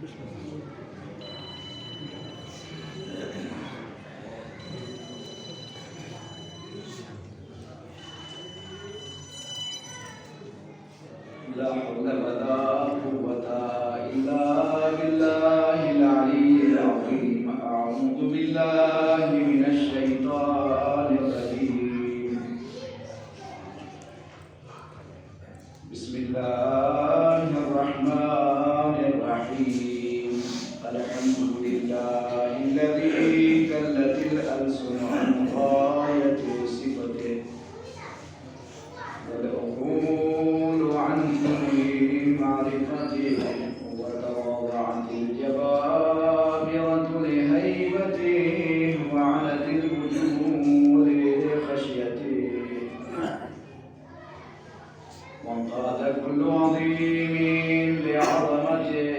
لا حول ولا قوة إلا بالله العلي العظيم. أعوذ بالله من الشيطان الرجيم. بسم الله الرحمن الرحيم. الحمد لله الذي كلت الألسن عن غاية صفته والعقول عن معرفته وتواضعت الجبابرة لهيبته وعنت الوجوه لخشيته وانقاد كل عظيم لعظمته.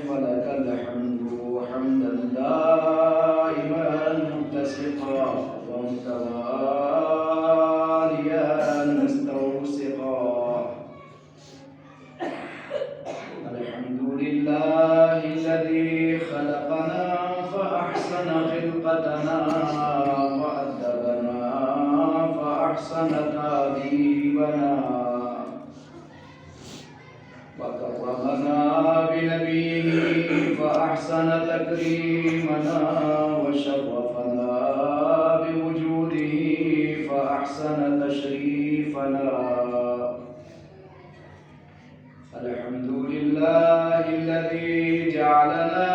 فلك الحمد حمدا دائما متسقا ومتواليا مستوسقا. الحمد لله الذي خلقنا فأحسن خلقتنا وأدبنا فأحسن تأديبنا وكرمنا بنبيه فأحسن تكريمنا وشرفنا بوجوده فأحسن تشريفنا. الحمد لله الذي جعلنا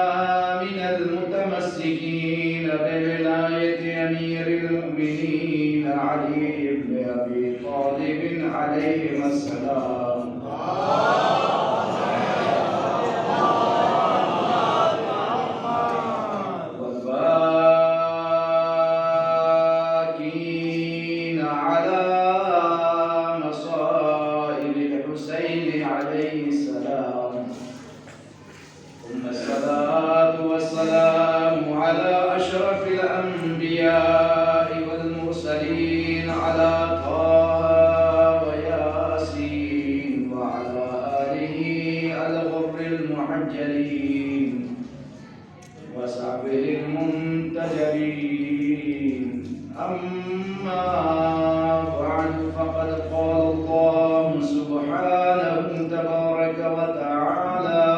من المتمسكين بولاية أمير المؤمنين علي بن أبي طالب عليهما السلام. والباكين على مصائب الحسين عليه السلام. ثم الصلاة والسلام على أشرف الأنبياء والمرسلين على طه وياسين وعلى آله الغر المحجلين وصحبه المنتجبين. أما بعد فقد قال الله سبحانه تبارك وتعالى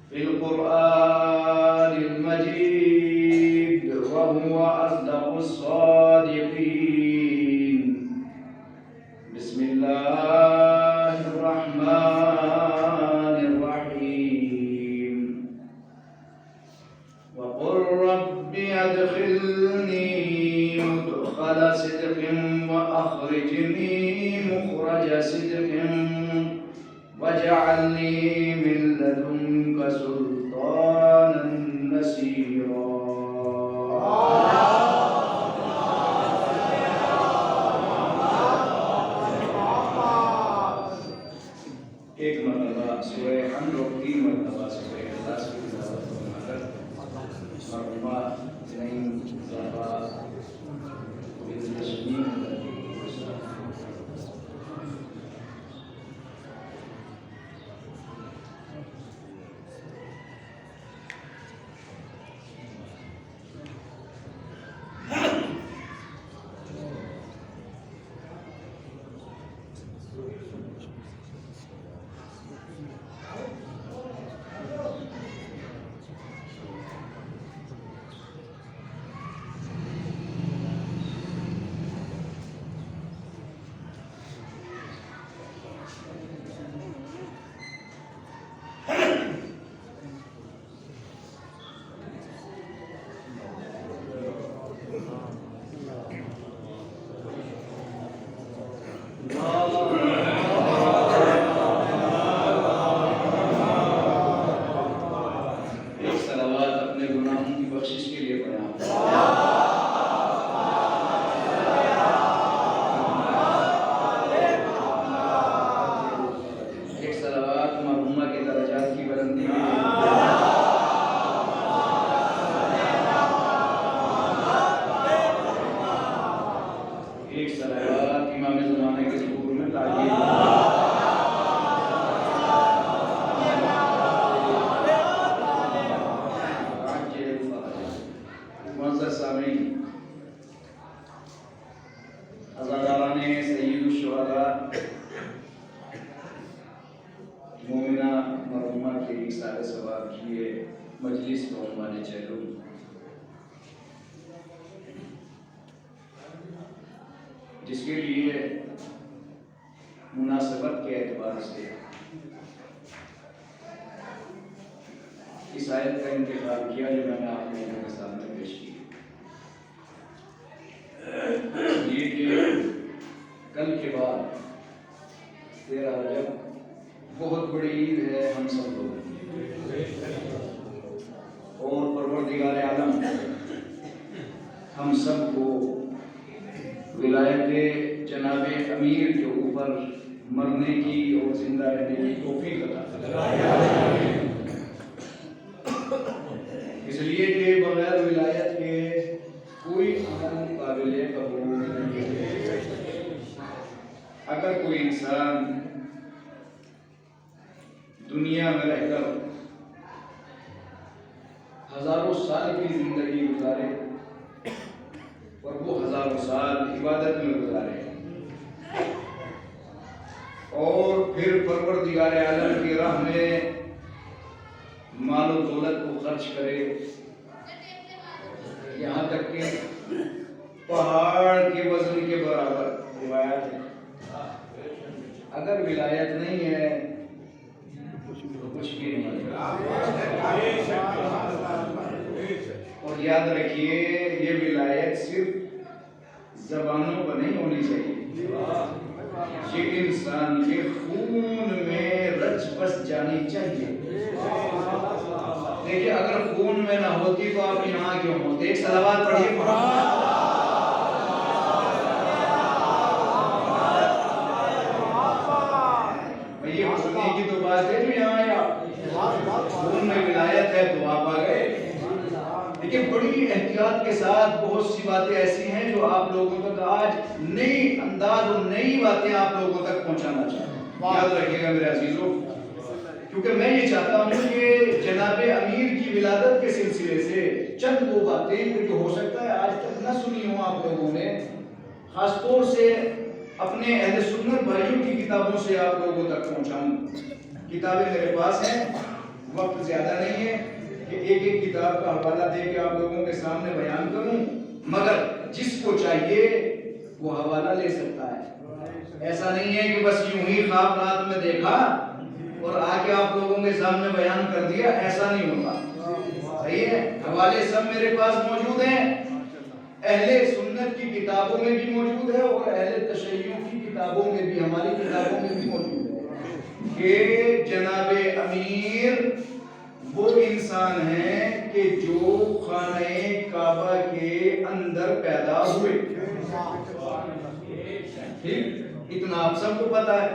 في القرآن المجيد وهو أصدق الصادقين. بسم الله الرحمن الرحيم. وقل رب أدخلني مدخل صدق وأخرجني مخرج صدق واجعلني من لدنك سلطانا نصيرا. ایک مرتبہ سورہ حمد اور 3 مرتبہ سورہ اخلاص کی تلاوت فرما کر مرحومہ نعیم صاحبہ تشمیم ایک ثواب کی یہ مجلس کو عنوان چلوں جس کے لیے مناسبت کے اعتبار سے اس آیت کا انتخاب کیا جو میں نے آپ لوگوں کے سامنے پیش کی، یہ کہ کل کے بعد 13 رجب بہت بڑی عید ہے ہم سب لوگوں کی، اور پروردگار عالم ہم سب کو ولایت جناب امیر کے اوپر مرنے کی اور زندہ رہنے کی توفیق عطا فرمائے، اس لیے کہ بغیر ولایت کے کوئی عمل قابل قبول نہیں ہے۔ اگر کوئی انسان دنیا میں رہ کر ہزاروں سال کی زندگی گزارے اور وہ ہزاروں سال عبادت میں گزارے اور پھر پروردگار عالم کی راہ میں مال و دولت کو خرچ کرے، یہاں تک کہ پہاڑ کے وزن کے برابر روایت ہے، اگر ولایت نہیں ہے تو کچھ بھی نہیں ہے۔ اور یاد رکھیے یہ ولایت صرف زبانوں پر نہیں ہونی چاہیے، یہ انسان کے خون میں رچ بس جانی چاہیے۔ دیکھیے اگر خون میں نہ ہوتی تو آپ یہاں کیوں ہوتے؟ ایک صلوات پڑھیے۔ یہ سننے کی تو بات ہے جو یہاں آیا، خون میں ولایت ہے تو آپ آ گئے۔ لیکن بڑی احتیاط کے ساتھ بہت سی باتیں ایسی ہیں جو آپ لوگوں تک آج نئی انداز اور نئی باتیں آپ لوگوں تک پہنچانا چاہتا ہوں، یاد رکھیے گا میرے عزیزوں، کیونکہ میں یہ چاہتا ہوں کہ جناب امیر کی ولادت کے سلسلے سے چند وہ باتیں جو ہو سکتا ہے آج تک نہ سنی ہوں آپ لوگوں نے، خاص طور سے اپنے اہل سنت بھائیوں کی کتابوں سے آپ لوگوں تک پہنچاؤں۔ کتابیں میرے پاس ہیں، وقت زیادہ نہیں ہے کہ ایک ایک کتاب کا حوالہ دے کے آپ لوگوں کے سامنے بیان کروں، مگر جس کو چاہیے وہ حوالہ لے سکتا ہے۔ ایسا نہیں ہے کہ بس یوں ہی خواب رات میں دیکھا اور آ کے آپ لوگوں کے سامنے بیان کر دیا، ایسا نہیں ہوتا۔ صحیح ہے، حوالے سب میرے پاس موجود ہیں، اہل سنت کی کتابوں میں بھی موجود ہے اور اہل تشیع کی کتابوں میں بھی، ہماری کتابوں میں بھی موجود ہے کہ جناب امیر وہ انسان ہیں کہ جو خانہ کعبہ کے اندر پیدا ہوئے، اتنا آپ سب کو پتا ہے،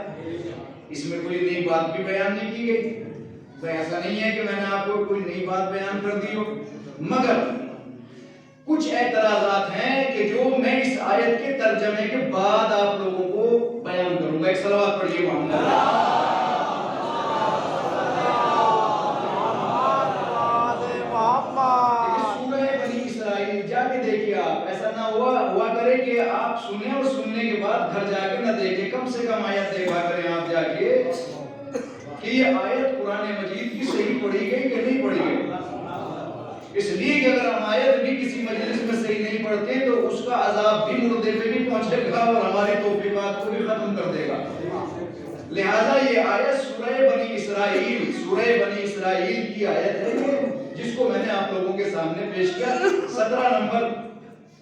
اس میں کوئی نئی بات بھی بیان نہیں کی گئی، ایسا نہیں ہے کہ میں نے آپ کو کوئی نئی بات بیان کر دی ہو، مگر کچھ اعتراضات ہیں کہ جو میں اس آیت کے ترجمے کے بعد آپ لوگوں کو بیان کروں گا۔ ایک صلوات پڑھیے محمد۔ جا کے دیکھیے آپ، ایسا نہ ہوا کرے کہ آپ سنیں اور سننے کے بعد گھر جا کے نہ دیکھیں، کم سے کم آیت دیکھا کریں آپ جا کے کہ یہ آیت قرآن مجید کی صحیح پڑھی گئی کہ نہیں پڑھی گئی۔ اس لیے کہ اگر ہم آیت بھی کسی مجلس میں صحیح نہیں پڑھتے تو اس کا عذاب بھی مردے پہ بھی پہنچے گا اور ہماری توفیقات کو بھی ختم کر دے گا۔ لہٰذا یہ آیت سورہ بنی اسرائیل کی آیت ہے جس کو میں نے آپ لوگوں کے سامنے پیش کیا۔ 17 نمبر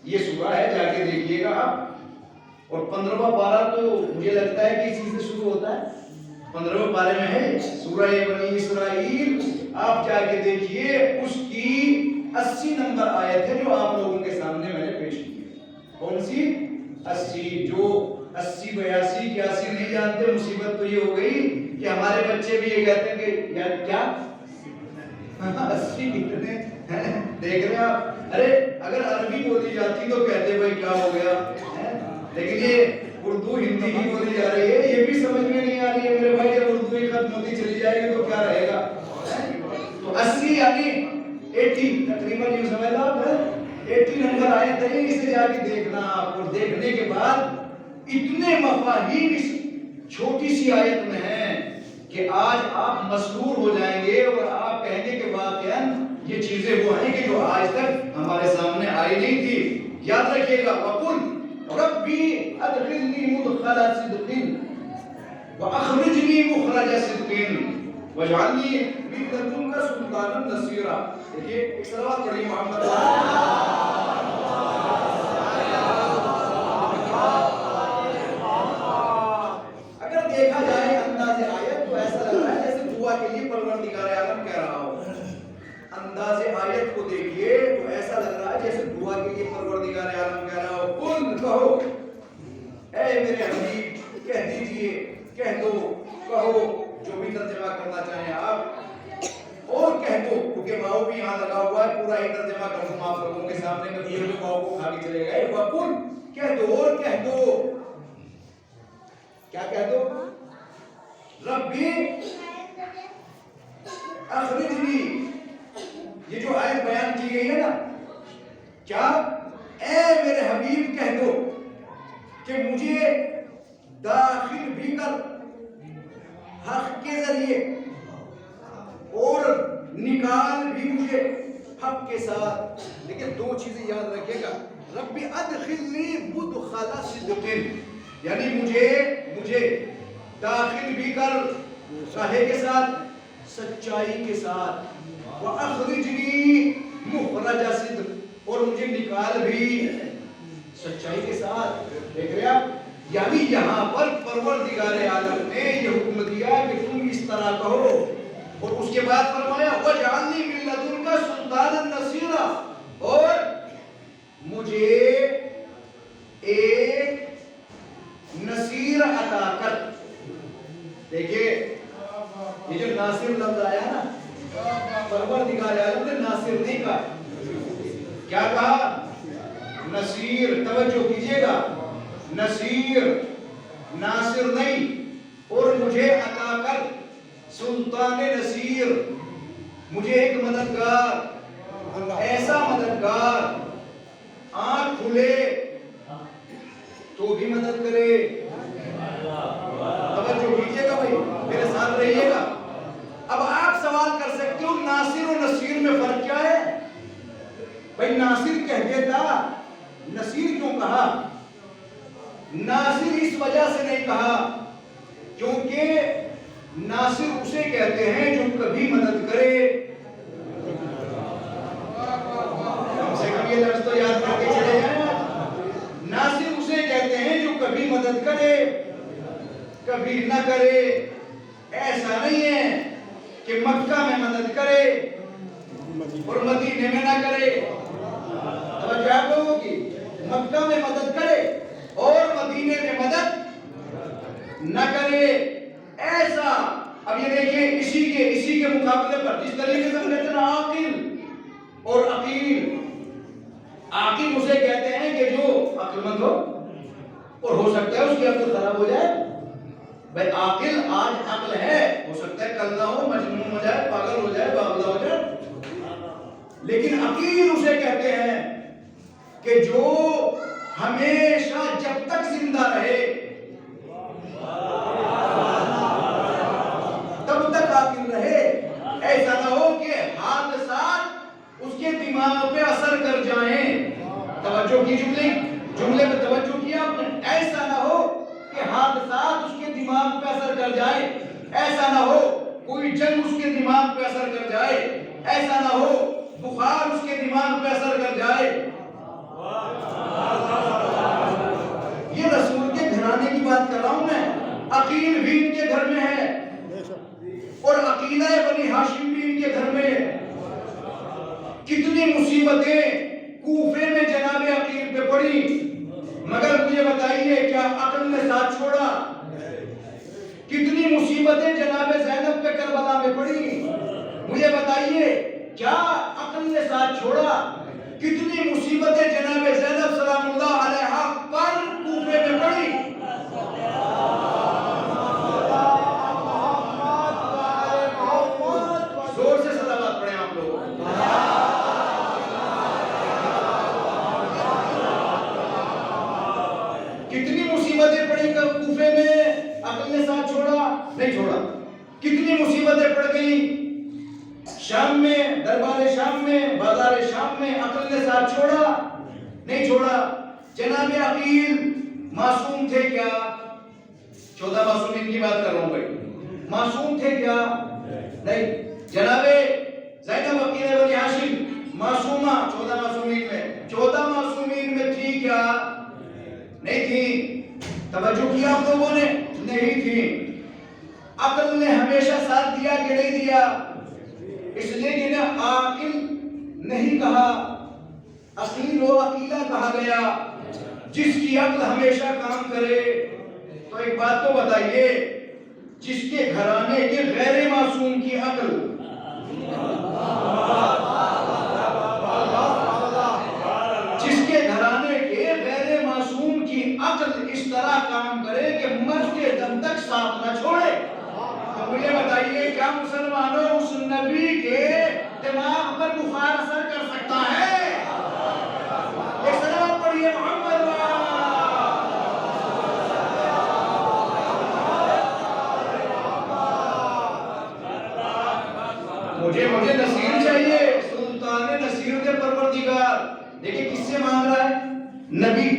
یہ سورہ ہے، جا کے دیکھیے گا آپ، اور 15واں پارہ تو مجھے لگتا ہے کہ اسی سے شروع ہوتا ہے، 15ویں پارے میں ہے سورہ بنی اسرائیل، آپ جا کے دیکھیے، اس کی 80 نمبر آیت ہے جو آپ لوگوں کے سامنے میں نے پیش کی ہے۔ کون سی؟ 80، جو 80 82 81 نہیں جانتے، مصیبت تو یہ ہو گئی کہ ہمارے بچے بھی یہ کہتے ہیں کہ یار کیا 80 کتنے دیکھ رہے ہیں آپ؟ ارے اگر عربی بولی جاتی تو کہتے بھائی کیا ہو گیا، لیکن یہ اردو ہندی کی بولی جا رہی ہے، یہ بھی سمجھ میں نہیں آ رہی ہے میرے بھائی، جب اردو ہی ختم ہوتی چلی جائے گی تو کیا رہے گا؟ تو 80 یعنی 80 تقریباً یہ سمجھ لو آپ 80 نمبر آیت ہے، اسے جا کے دیکھنا آپ، اور دیکھنے کے بعد اتنے مفاہیم اس چھوٹی سی آیت میں ہیں کہ کہ آج آپ مسرور ہو جائیں گے اور آپ کہیں گے کہ واقعاً یہ چیزیں وہ ہیں کہ جو آج تک ہمارے سامنے آئی نہیں تھی. یاد رکھیے گا وَقُلْ رَبِّي أَدْخِلْنِي مُدْخَلَ صِدْقٍ وَأَخْرِجْنِي مُخْرَجَ صِدْقٍ وَاجْعَلْ لِي مِن لَّدُنكَ سُلْطَانًا نَصِيرًا. دیکھیے ایک صلوات پڑھیے محمد. اگر دیکھا جائے انداز آیت تو ایسا لگ رہا ہے جیسے دعا کے لیے پروردگار عالم کہہ رہا ہو. انداز آیت کو دیکھیے تو ایسا لگ رہا ہے جیسے دعا کے لیے پروردگار عالم کہہ رہا ہو. قل کہو اے میرے حبیب کہہ دیجئے کہہ دو کہو جو بھی ترجمہ کرنا چاہیں آپ اور کہہ دو کیونکہ واؤ بھی یہاں لگا ہوا ہے پورا ہی ترجمہ کر دوں آپ لوگوں کے سامنے میں یہ واؤ کو کھا کے چلے گئے. وقل کہہ دو اور کہہ دو کیا کہہ دو ربی اخرجنی. یہ جو آیت بیان کی گئی ہے نا کیا اے میرے حبیب کہہ دو کہ مجھے داخل بھی کر حق کے ذریعے اور نکال بھی مجھے حق کے ساتھ. لیکن دو چیزیں یاد رکھے گا. ربی ادخلنی مدخل صدق یعنی مجھے داخل بھی کر کاہے کے ساتھ سچائی کے ساتھ. وَأَخْرِجْنِي مُخْرَجَ صِدْقٍ اور مجھے نکال بھی سچائی کے ساتھ. دیکھ رہے آپ یعنی یہاں پر پروردگار عالم نے یہ حکم دیا کہ تم اس طرح کہو اور اس کے بعد فرمایا وَاجْعَلْ لِي مِن لَّدُنكَ سُلْطَانًا نَصِيرًا اور مجھے ایک نصیر عطا کر. دیکھیے یہ جو ناصر لفظ آیا نا پروردگار عالم نے ناصر نہیں کہا. کیا کہا نصیر. توجہ کیجئے گا نصیر ناصر نہیں. اور مجھے عطا کر سلطان نصیر مجھے ایک مددگار ایسا مددگار آنکھ کھلے تو بھی مدد کرے. توجہ کیجئے گا بھائی میرے ساتھ رہیے گا. اب آپ سوال کر سکتے ہو ناصر اور نصیر میں فرق کیا ہے. بھائی ناصر کہہ دیتا نصیر کیوں کہا. ناصر اس وجہ سے نہیں کہا کیونکہ ناصر اسے کہتے ہیں جو کبھی مدد کرے. کم سے کم یہ لفظ تو یاد کر کے چلے جائیں. ناصر اسے کہتے ہیں جو کبھی مدد کرے کبھی نہ کرے. ایسا نہیں ہے کہ مکہ میں مدد کرے اور مدینے میں نہ کرے. توجہ آپ لوگوں کی مکہ میں مدد کرے اور مدینے میں مدد نہ کرے ایسا. اب یہ دیکھیے اسی کے مقابلے پر جس طریقے سے ہم کہتے ہیں عاقل اور عقیل. عاقل اسے کہتے ہیں کہ جو عقل مند ہو اور ہو سکتا ہے اس کی عقل خراب ہو جائے. بھائی عاقل آج عقل ہے ہو سکتا ہے کل نہ ہو مجنون ہو جائے پاگل ہو جائے باولا ہو جائے. لیکن عقیل اسے کہتے ہیں کہ جو ہمیشہ جب تک زندہ رہے تب تک عاقل رہے. ایسا نہ ہو کہ حادثات اس کے دماغ پہ اثر کر جائیں. توجہ کی جملے پہ توجہ کیا آپ نے. ایسا نہ ہو کہ حادثات اس کے دماغ پہ اثر کر جائے. ایسا نہ ہو کوئی جنگ اس کے دماغ پہ اثر کر جائے. ایسا نہ ہو بخار اس کے دماغ پہ اثر کر جائے. یہ رسول کے گھرانے کی بات کر رہا ہوں میں. عقیل بھی ان کے گھر میں ہے اور عقیلہ بنی ہاشم بھی ان کے گھر میں ہے. کتنی مصیبتیں کوفے میں جناب عقیل پہ پڑی مگر مجھے بتائیے کیا عقل نے ساتھ چھوڑا. کتنی مصیبتیں جناب زینب پہ کربلا میں پڑی مجھے بتائیے کیا عقل نے ساتھ چھوڑا. کتنی مصیبتیں جناب زینب سلام اللہ علیہا پر کوفے میں پڑی. زور سے صلوات پڑھیں آپ لوگ. کتنی مصیبتیں پڑی کوفے میں عقل نے ساتھ چھوڑا نہیں چھوڑا. کتنی مصیبتیں پڑ گئیں شام میں، دربار شام میں، بازار شام میں، عقل نے ساتھ چھوڑا نہیں چھوڑا؟ جناب عقیل معصوم تھے کیا؟ 14 معصومین کی بات کر رہا ہوں بھائی، معصوم تھے کیا؟ نہیں۔ جناب زینب عقیل بنی ہاشم معصومہ 14 معصومین میں، 14 معصومین میں تھی کیا؟ نہیں تھی۔ توجہ کیا آپ لوگوں نے؟ نہیں تھی۔ عقل نے ہمیشہ ساتھ دیا کہ نہیں دیا؟ اس لیے انہیں عاقل نہیں کہا، عقیل و عقیلہ کہا گیا، جس کی عقل ہمیشہ کام کرے۔ تو ایک بات تو بتائیے، جس کے گھرانے کے غیر معصوم کی عقل جس کے گھرانے کے غیر معصوم کی عقل اس طرح کام کرے کہ مرتے دم تک ساتھ نہ چھوڑے، تو مجھے بتائیے کیا مسلمانوں اس نبی کے دماغ پر بخار اثر کر سکتا ہے؟ ایک سلام پڑھیے محمد مجھے نصیر چاہیے، سلطان نصیر کے پروردگار۔ دیکھیں کس سے مانگ رہا ہے؟ نبی۔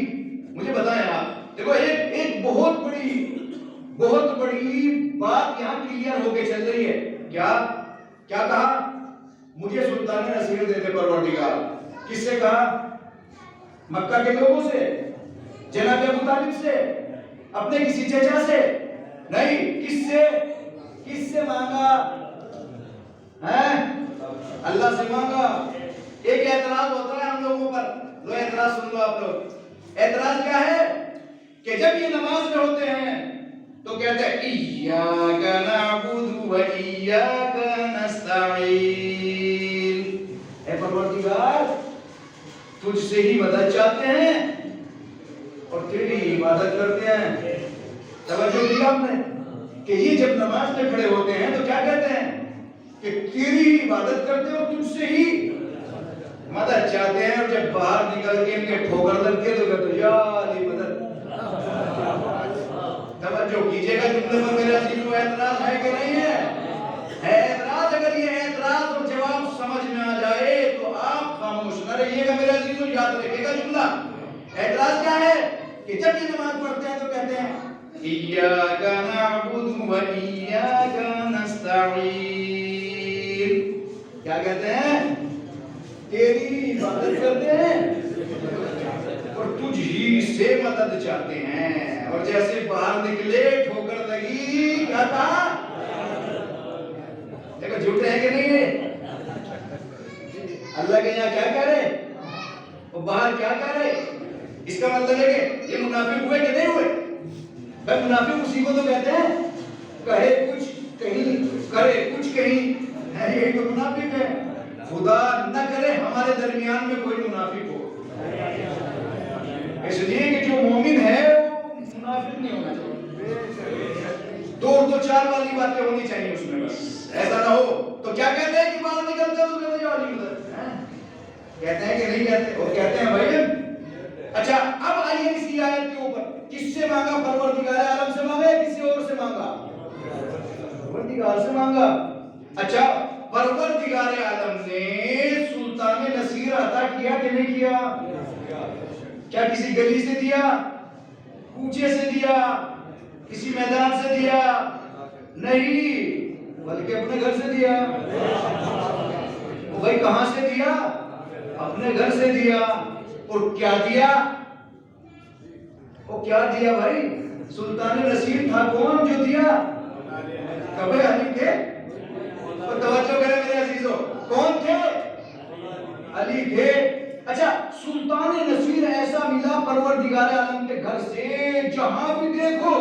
مجھے بتائیں آپ، دیکھو ایک بہت بڑی بات یہاں کلیئر ہو کے چل رہی ہے۔ کیا کہا؟ مجھے سلطان نصیر دیتے پروردگار۔ کس سے کہا؟ مکہ کے لوگوں سے، جناب ابو طالب سے، اپنے کسی چچا سے نہیں، کس سے مانگا؟ اللہ سے مانگا۔ ایک اعتراض ہوتا ہے ہم لوگوں پر، لو اعتراض سن لو آپ لوگ۔ اعتراض کیا ہے کہ جب یہ نماز میں ہوتے ہیں تو کہتے ہیں ایاک نعبد و ایاک نستعین، اے پروردگار تجھ سے ہی مدد چاہتے ہیں اور تیری عبادت کرتے ہیں۔ توجہ کی آپ نے کہ یہ جب نماز میں کھڑے ہوتے ہیں تو کیا کہتے ہیں کہ تیری عبادت کرتے اور تجھ سے ہی مدد چاہتے ہیں، اور جب باہر نکل کے ان کے ٹھوکر لگتے تو کہتے یا علی مدد۔ توجہ کیجئے گا جملے پر میرے عزیزو، اعتراض ہے کہ نہیں ہے؟ اعتراض، اگر یہ اعتراض اور جواب سمجھ میں آ جائے تو آپ خاموش نہ رہیے گا میرے عزیزو، یاد رکھے گا جملہ۔ اعتراض کیا ہے کہ جب یہ نماز پڑھتے ہیں تو کہتے ہیں ایاک نعبد و ایاک نستعین، کیا کہتے ہیں؟ تیری عبادت کرتے ہیں اور تجھ ہی سے مدد چاہتے ہیں، اور جیسے باہر نکلے ٹھوکر لگی کیا کہا؟ دیکھو جھوٹ ہے کہ نہیں ہے؟ اللہ کے یہاں کیا کہہ رہے اور باہر کیا کہہ رہے؟ اس کا مطلب ہے کہ یہ منافق ہوئے کہ نہیں ہوئے؟ بھائی منافق اسی کو تو کہتے ہیں، کہے کچھ کہیں کرے کچھ کہیں، یہی تو منافق ہے۔ خدا نہ کرے ہمارے درمیان میں کوئی منافق ہو، اس لیے کہ جو مومن ہے وہ منافق نہیں ہونا چاہیے، دو چار والی باتیں ہونی چاہیے اس میں، بس ایسا نہ ہو تو کیا کہتے ہیں کہ باہر نکلتے تو کہتے ہیں علی مدد، کہتے ہیں کہ نہیں کہتے؟ اور کہتے ہیں بھائی اچھا اب آئیے اسی آیت کے اوپر، کس سے مانگا؟ پروردگار عالم سے مانگا یا کسی اور سے مانگا؟ پروردگار سے مانگا۔ اچھا پروردگار عالم نے سلطان نصیر عطا کیا کہ نہیں کیا؟ کیا کسی گلی سے دیا، کوچے سے دیا، کسی میدان سے دیا؟ نہیں، بلکہ اپنے گھر سے دیا۔ بھائی کہاں سے دیا؟ اپنے گھر سے دیا۔ اور کیا دیا؟ وہ کیا دیا بھائی؟ سلطان نصیر تھا کون جو دیا؟ کبھی علی تھے؟ توجہ کریں میرے عزیزو، کون تھے؟ علی تھے۔ اچھا سلطان نصیر ایسا ملا پروردگار عالم کے گھر سے، جہاں بھی دیکھو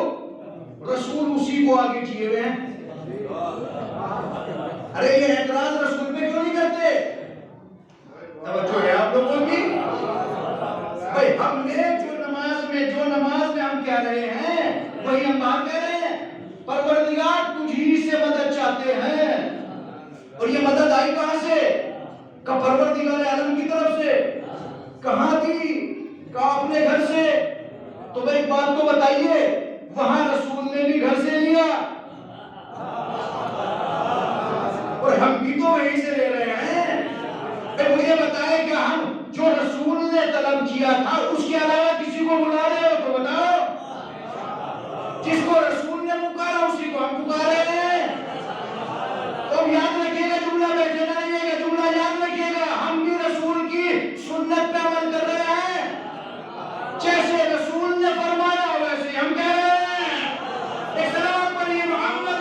رسول اسی کو آگے کیے ہوئے ہیں۔ ارے یہ اعتراض رسول پہ کیوں نہیں کرتے؟ توجہ ہے آپ لوگوں کی؟ بھائی ہم نے جو نماز میں ہم کہہ رہے ہیں وہی ہم بات کہہ رہے ہیں، پروردگار تجھی سے مدد چاہتے ہیں، اور یہ مدد آئی کہاں سے؟ کہ پروردگار عالم کی طرف سے۔ کہاں تھی؟ کہا اپنے گھر سے۔ تو بھائی ایک بات تو بتائیے، وہاں رسول نے بھی گھر سے لیا، بھی تو وہیں سے لے رہے ہیں. مجھے بتائے کہ ہم جو رسول نے طلب کیا تھا اس کے علاوہ کسی کو بلا رہے ہو تو بتاؤ. جس کو رسول نے پکارا اسی کو ہم پکارے ہیں. تو یاد رکھیے گا جملہ بیٹھے نہ رہیے گا, جملہ یاد رکھیے گا. ہم بھی رسول کی سنت پہ عمل کر رہے ہیں. جیسے رسول نے فرمایا ویسے ہم کہہ رہے ہیں. ایک سلام پڑھیے محمد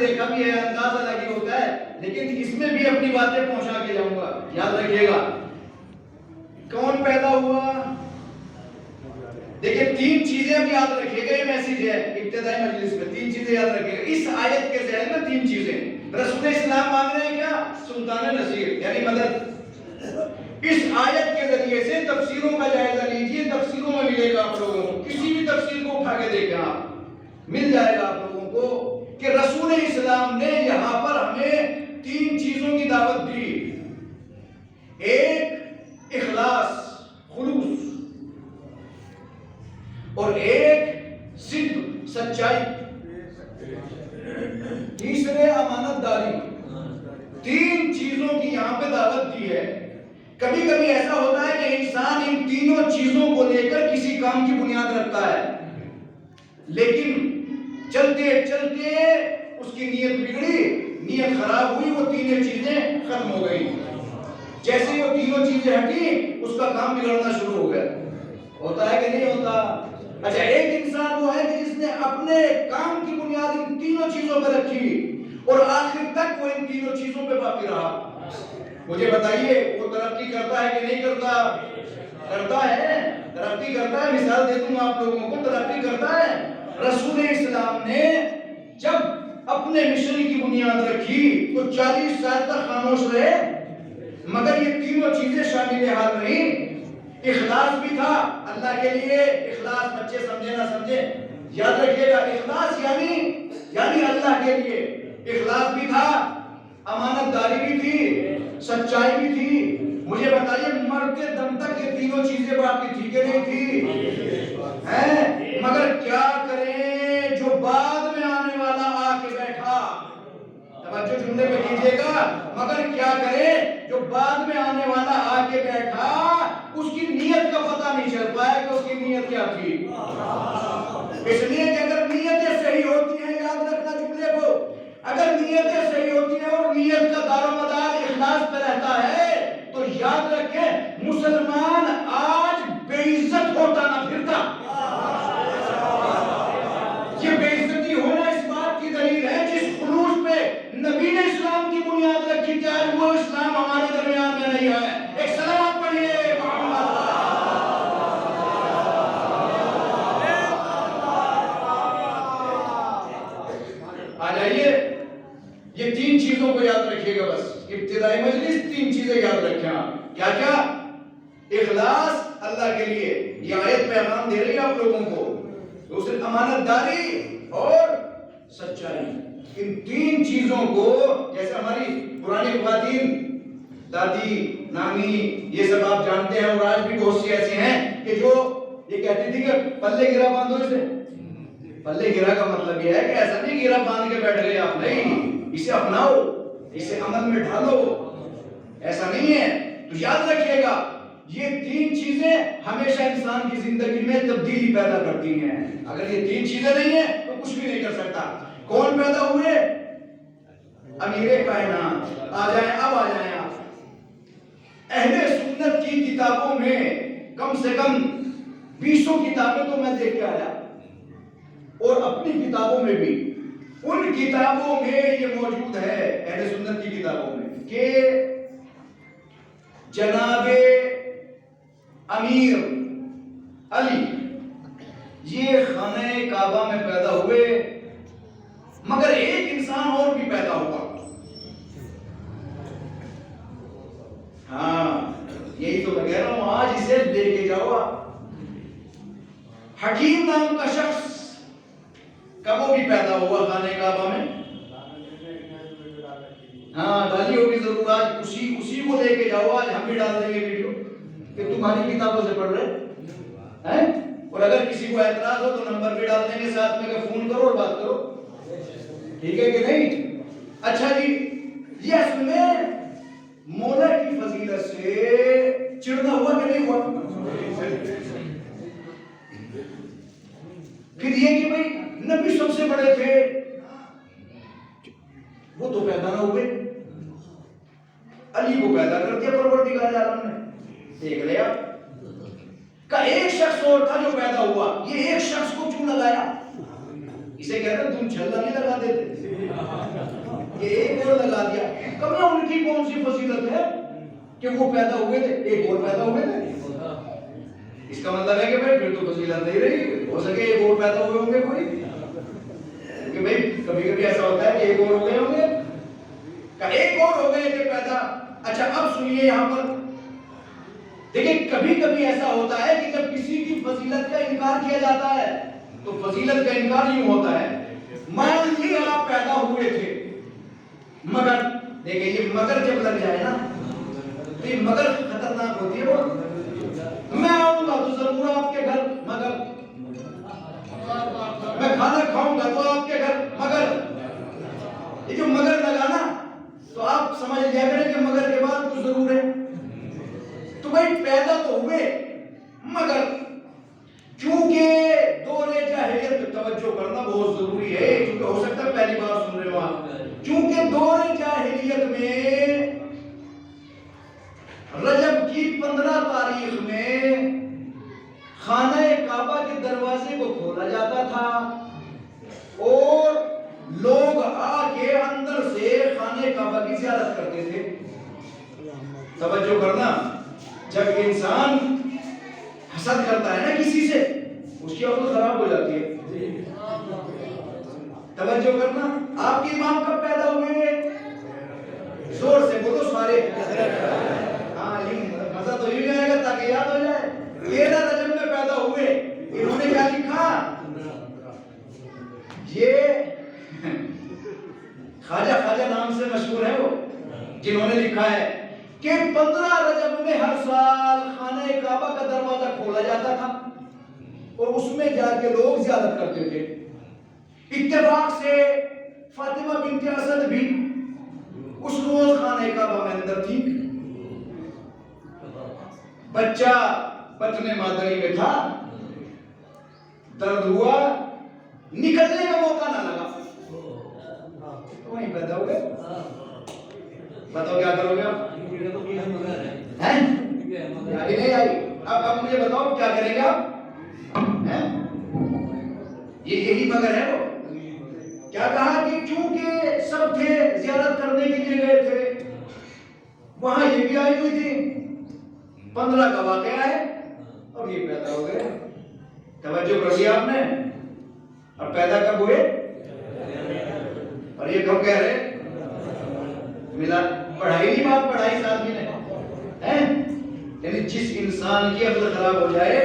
دیکھا بھی ہے, انداز الگ ہی ہوتا ہے, لیکن اس میں بھی اپنی باتیں پہنچا کے جاؤں گا. یاد رکھیے گا کون پیدا ہوا. دیکھیں تین چیزیں اب یاد رکھیے گا, یہ میسیج ہے ابتدائی مجلس میں. تین چیزیں یاد رکھیے گا اس آیت کے ذہن میں. تین چیزیں رسول اسلام مانگ رہے ہیں کیا, سلطان نصیر یعنی مدد. اس آیت کے ذریعے سے تفسیروں کا جائزہ لیجئے, تفسیروں میں ملے گا آپ لوگوں کو. کسی بھی تفسیر کو اٹھا کے دیکھیں آپ, مل جائے گا آپ لوگوں کو کہ رسول اسلام نے یہاں پر ہمیں تین چیزوں کی دعوت دی. ایک اخلاص خلوص, اور ایک صدق سچائی, تیسرے امانت داری. تین چیزوں کی یہاں پہ دعوت دی ہے. کبھی کبھی ایسا ہوتا ہے کہ انسان ان تینوں چیزوں کو لے کر کسی کام کی بنیاد رکھتا ہے, لیکن چلتے چلتے اس کی نیت بگڑی, نیت خراب ہوئی, وہ تینوں چیزیں ختم ہو گئی. جیسے وہ تینوں چیزیں ہٹی اس کا کام بگڑنا شروع ہو گیا. ہوتا ہے کہ نہیں ہوتا. اچھا ایک انسان وہ ہے کہ جس نے اپنے کام کی بنیاد ان تینوں چیزوں پہ رکھی اور آخر تک وہ ان تینوں چیزوں پہ باقی رہا. مجھے بتائیے وہ ترقی کرتا ہے کہ نہیں کرتا. کرتا ہے, ترقی کرتا ہے. مثال دے دوں آپ لوگوں کو, ترقی کرتا ہے. رسول اسلام نے جب اپنے مشن کی بنیاد رکھی تو 40 سال تک خاموش رہے, مگر یہ تینوں چیزیں شامل حال رہی. اخلاص بھی تھا اللہ کے لیے. اخلاص بچے سمجھے نہ سمجھے یاد رکھیے گا, اخلاص یعنی اللہ کے لیے. اخلاص بھی تھا, امانت داری بھی تھی, سچائی بھی تھی. مجھے بتائیے مرتے دم تک یہ تینوں چیزیں باقی تھی کہ نہیں تھی؟ مگر کیا کریں جو بعد میں آنے والا آ کے بیٹھا. توجہ جملے پہ کیجئے گا. مگر کیا کریں جو بعد میں آنے والا آ کے بیٹھا, اس کی نیت کا پتہ نہیں چل پایا کہ اس کی نیت کیا تھی. اس لیے کہ اگر نیتیں صحیح ہوتی ہیں, یاد رکھنا جملے کو, اگر نیتیں صحیح ہوتی ہیں اور نیت کا دار و مدار اخلاص پہ رہتا ہے تو یاد رکھیں مسلمان آج بے عزت ہوتا نہ پھرتا. یہ بے عزتی ہونا اس بات کی دلیل ہے جس خلوص پہ نبی نے اسلام کی بنیاد رکھی تھی, آج وہ اسلام ہمارے درمیان میں نہیں ہے. ایک سلام پڑھیے آ جائیے. یہ تین چیزوں کو یاد رکھیے گا. بس ابتدائی مجلس تین چیزیں یاد رکھیں آپ. کیا کیا؟ اخلاص اللہ کے لیے, یہ آیت پیغام دے رہی ہے آپ لوگوں کو. دوسری امانت داری اور سچائی. ان تین چیزوں کو, جیسے ہماری پرانی خواتین دادی نانی یہ سب آپ جانتے ہیں, اور آج بھی بہت سی ایسی ہیں کہ جو یہ کہتی تھی کہ پلے گرا باندھو اسے. پلے گرا کا مطلب یہ ہے کہ ایسا نہیں گرا باندھ کے بیٹھ گئے آپ, نہیں, اسے اپناؤ, اسے عمل میں ڈھالو. ایسا نہیں ہے. تو یاد رکھیے گا یہ تین چیزیں ہمیشہ انسان کی زندگی میں تبدیلی پیدا کرتی ہیں. اگر یہ تین چیزیں نہیں ہیں تو کچھ بھی نہیں کر سکتا. کون پیدا ہوئے؟ امیر کائنات. آ جائیں, اب آ جائیں آپ. اہل سنت کی کتابوں میں کم سے کم 20 کتابیں تو میں دیکھ کے آیا, اور اپنی کتابوں میں بھی. ان کتابوں میں یہ موجود ہے, اہل سنت کی کتابوں میں, کہ جناب امیر علی یہ خانہ کعبہ میں پیدا ہوئے, مگر ایک انسان اور بھی پیدا ہوا. ہاں یہی تو میں کہہ رہا ہوں, آج اسے لے کے جاؤ آپ. حکیم نام کا شخص کب وہ بھی پیدا ہوا خانہ کعبہ میں, ہاں ڈالی ہوگی ضرور. آج اسی کو لے کے جاؤ, آج ہم بھی ڈال دیں گے ویڈیو کہ تمہاری کتابوں سے پڑھ رہے ہیں. اور اگر کسی کو اعتراض ہو تو نمبر بھی ڈال دیں گے ساتھ میں کہ فون کرو اور بات کرو. ٹھیک ہے کہ نہیں؟ اچھا جی, یہ اصل میں مولا کی فضیلت سے چڑھنا ہوا کہ نہیں ہوا؟ پھر یہ کہ بھئی نبی سب سے بڑے تھے, وہ تو پیدا نہ ہوئے, علی کو پیدا کر دیا پروردگار عالم نے. دیکھ لیا کہ ایک شخص اور تھا جو پیدا ہوا, یہ ایک شخص کو کیوں لگایا؟ اسے کہتے ہیں تم چھلا نہیں لگا دیتے, یہ ایک اور لگا دیا. کبھی ان کی کون سی فضیلت ہے کہ وہ پیدا ہوئے تھے, ایک اور پیدا ہوئے تھے؟ اس کا مطلب ہے کہ بھائی پھر تو فضیلت نہیں رہی, ہو سکے ایک اور پیدا ہوئے ہوں گے کوئی, کہ بھائی کبھی کبھی ایسا ہوتا ہے کہ ایک اور ہو گئے ہوں گے, کہ ایک اور ہو گئے تھے پیدا. اچھا اب سنیے یہاں پر, دیکھیں کبھی کبھی ایسا ہوتا ہے کہ جب کسی کی فضیلت کا انکار کیا جاتا ہے تو فضیلت کا انکار یوں ہوتا ہے, مان لیا آپ پیدا ہوئے تھے مگر, دیکھیں یہ مگر جب لگ جائے نا تو یہ مگر خطرناک ہوتی ہے. وہ میں آؤں گا تو ضرور آپ کے گھر, مگر میں کھانا کھاؤں گا تو آپ کے گھر, مگر یہ جو مگر لگا نا تو آپ سمجھ لیا کریں کہ مگر کے بعد کچھ ضرور ہے. تو بھائی پیدا تو ہوئے مگر چونکہ دور جاہلیت, توجہ کرنا بہت ضروری ہے کیونکہ ہو سکتا ہے پہلی بار سن رہے ہو آپ, چونکہ دور جاہلیت میں رجب کی 15 تاریخ میں خانہ کعبہ کے دروازے کو کھولا جاتا تھا اور لوگ آ کے اندر سے خانہ کعبہ کی زیارت کرتے تھے. توجہ کرنا, جب انسان حسد کرتا ہے نا کسی سے, اس کی عقل خراب ہو جاتی ہے. توجہ کرنا, آپ کے امام کب پیدا ہوئے؟ زور سے بولو سارے. ہاں مزہ تو یوں جائے گا تاکہ یاد ہو جائے. 13 رجب میں پیدا ہوئے. انہوں نے کیا لکھا؟ یہ خواجہ نام سے مشہور ہے وہ, جنہوں نے لکھا ہے کہ 15 رجب میں ہر سال خانہ کعبہ کا دروازہ کھولا جاتا تھا اور اس میں جا کے لوگ زیارت کرتے تھے. اتفاق سے فاطمہ بنت اسد بھی اس روز خانہ کعبہ میں اندر تھی. بچہ بطن مادری میں تھا, درد ہوا, نکلنے کا موقع نہ لگا, وہیں پیدا ہوئے. بتاؤ کیا کرو گے آپ؟ نہیں آئی. اب مجھے بتاؤ کیا کریں گے آپ؟ یہی مگر ہے. وہ کیا کہا کہ چونکہ سب تھے زیارت کرنے کے لیے گئے تھے, وہاں یہ بھی آئی ہوئی تھی, 15 کا واقعہ ہے اور یہ پیدا ہو گئے. توجہ کر دیا آپ نے. اور پیدا کب ہوئے اور یہ کب کہہ رہے ملا؟ پڑھائی نہیں, بات پڑھائی ساتھ میں نہیں, یعنی جس انسان کی عقل خراب ہو جائے,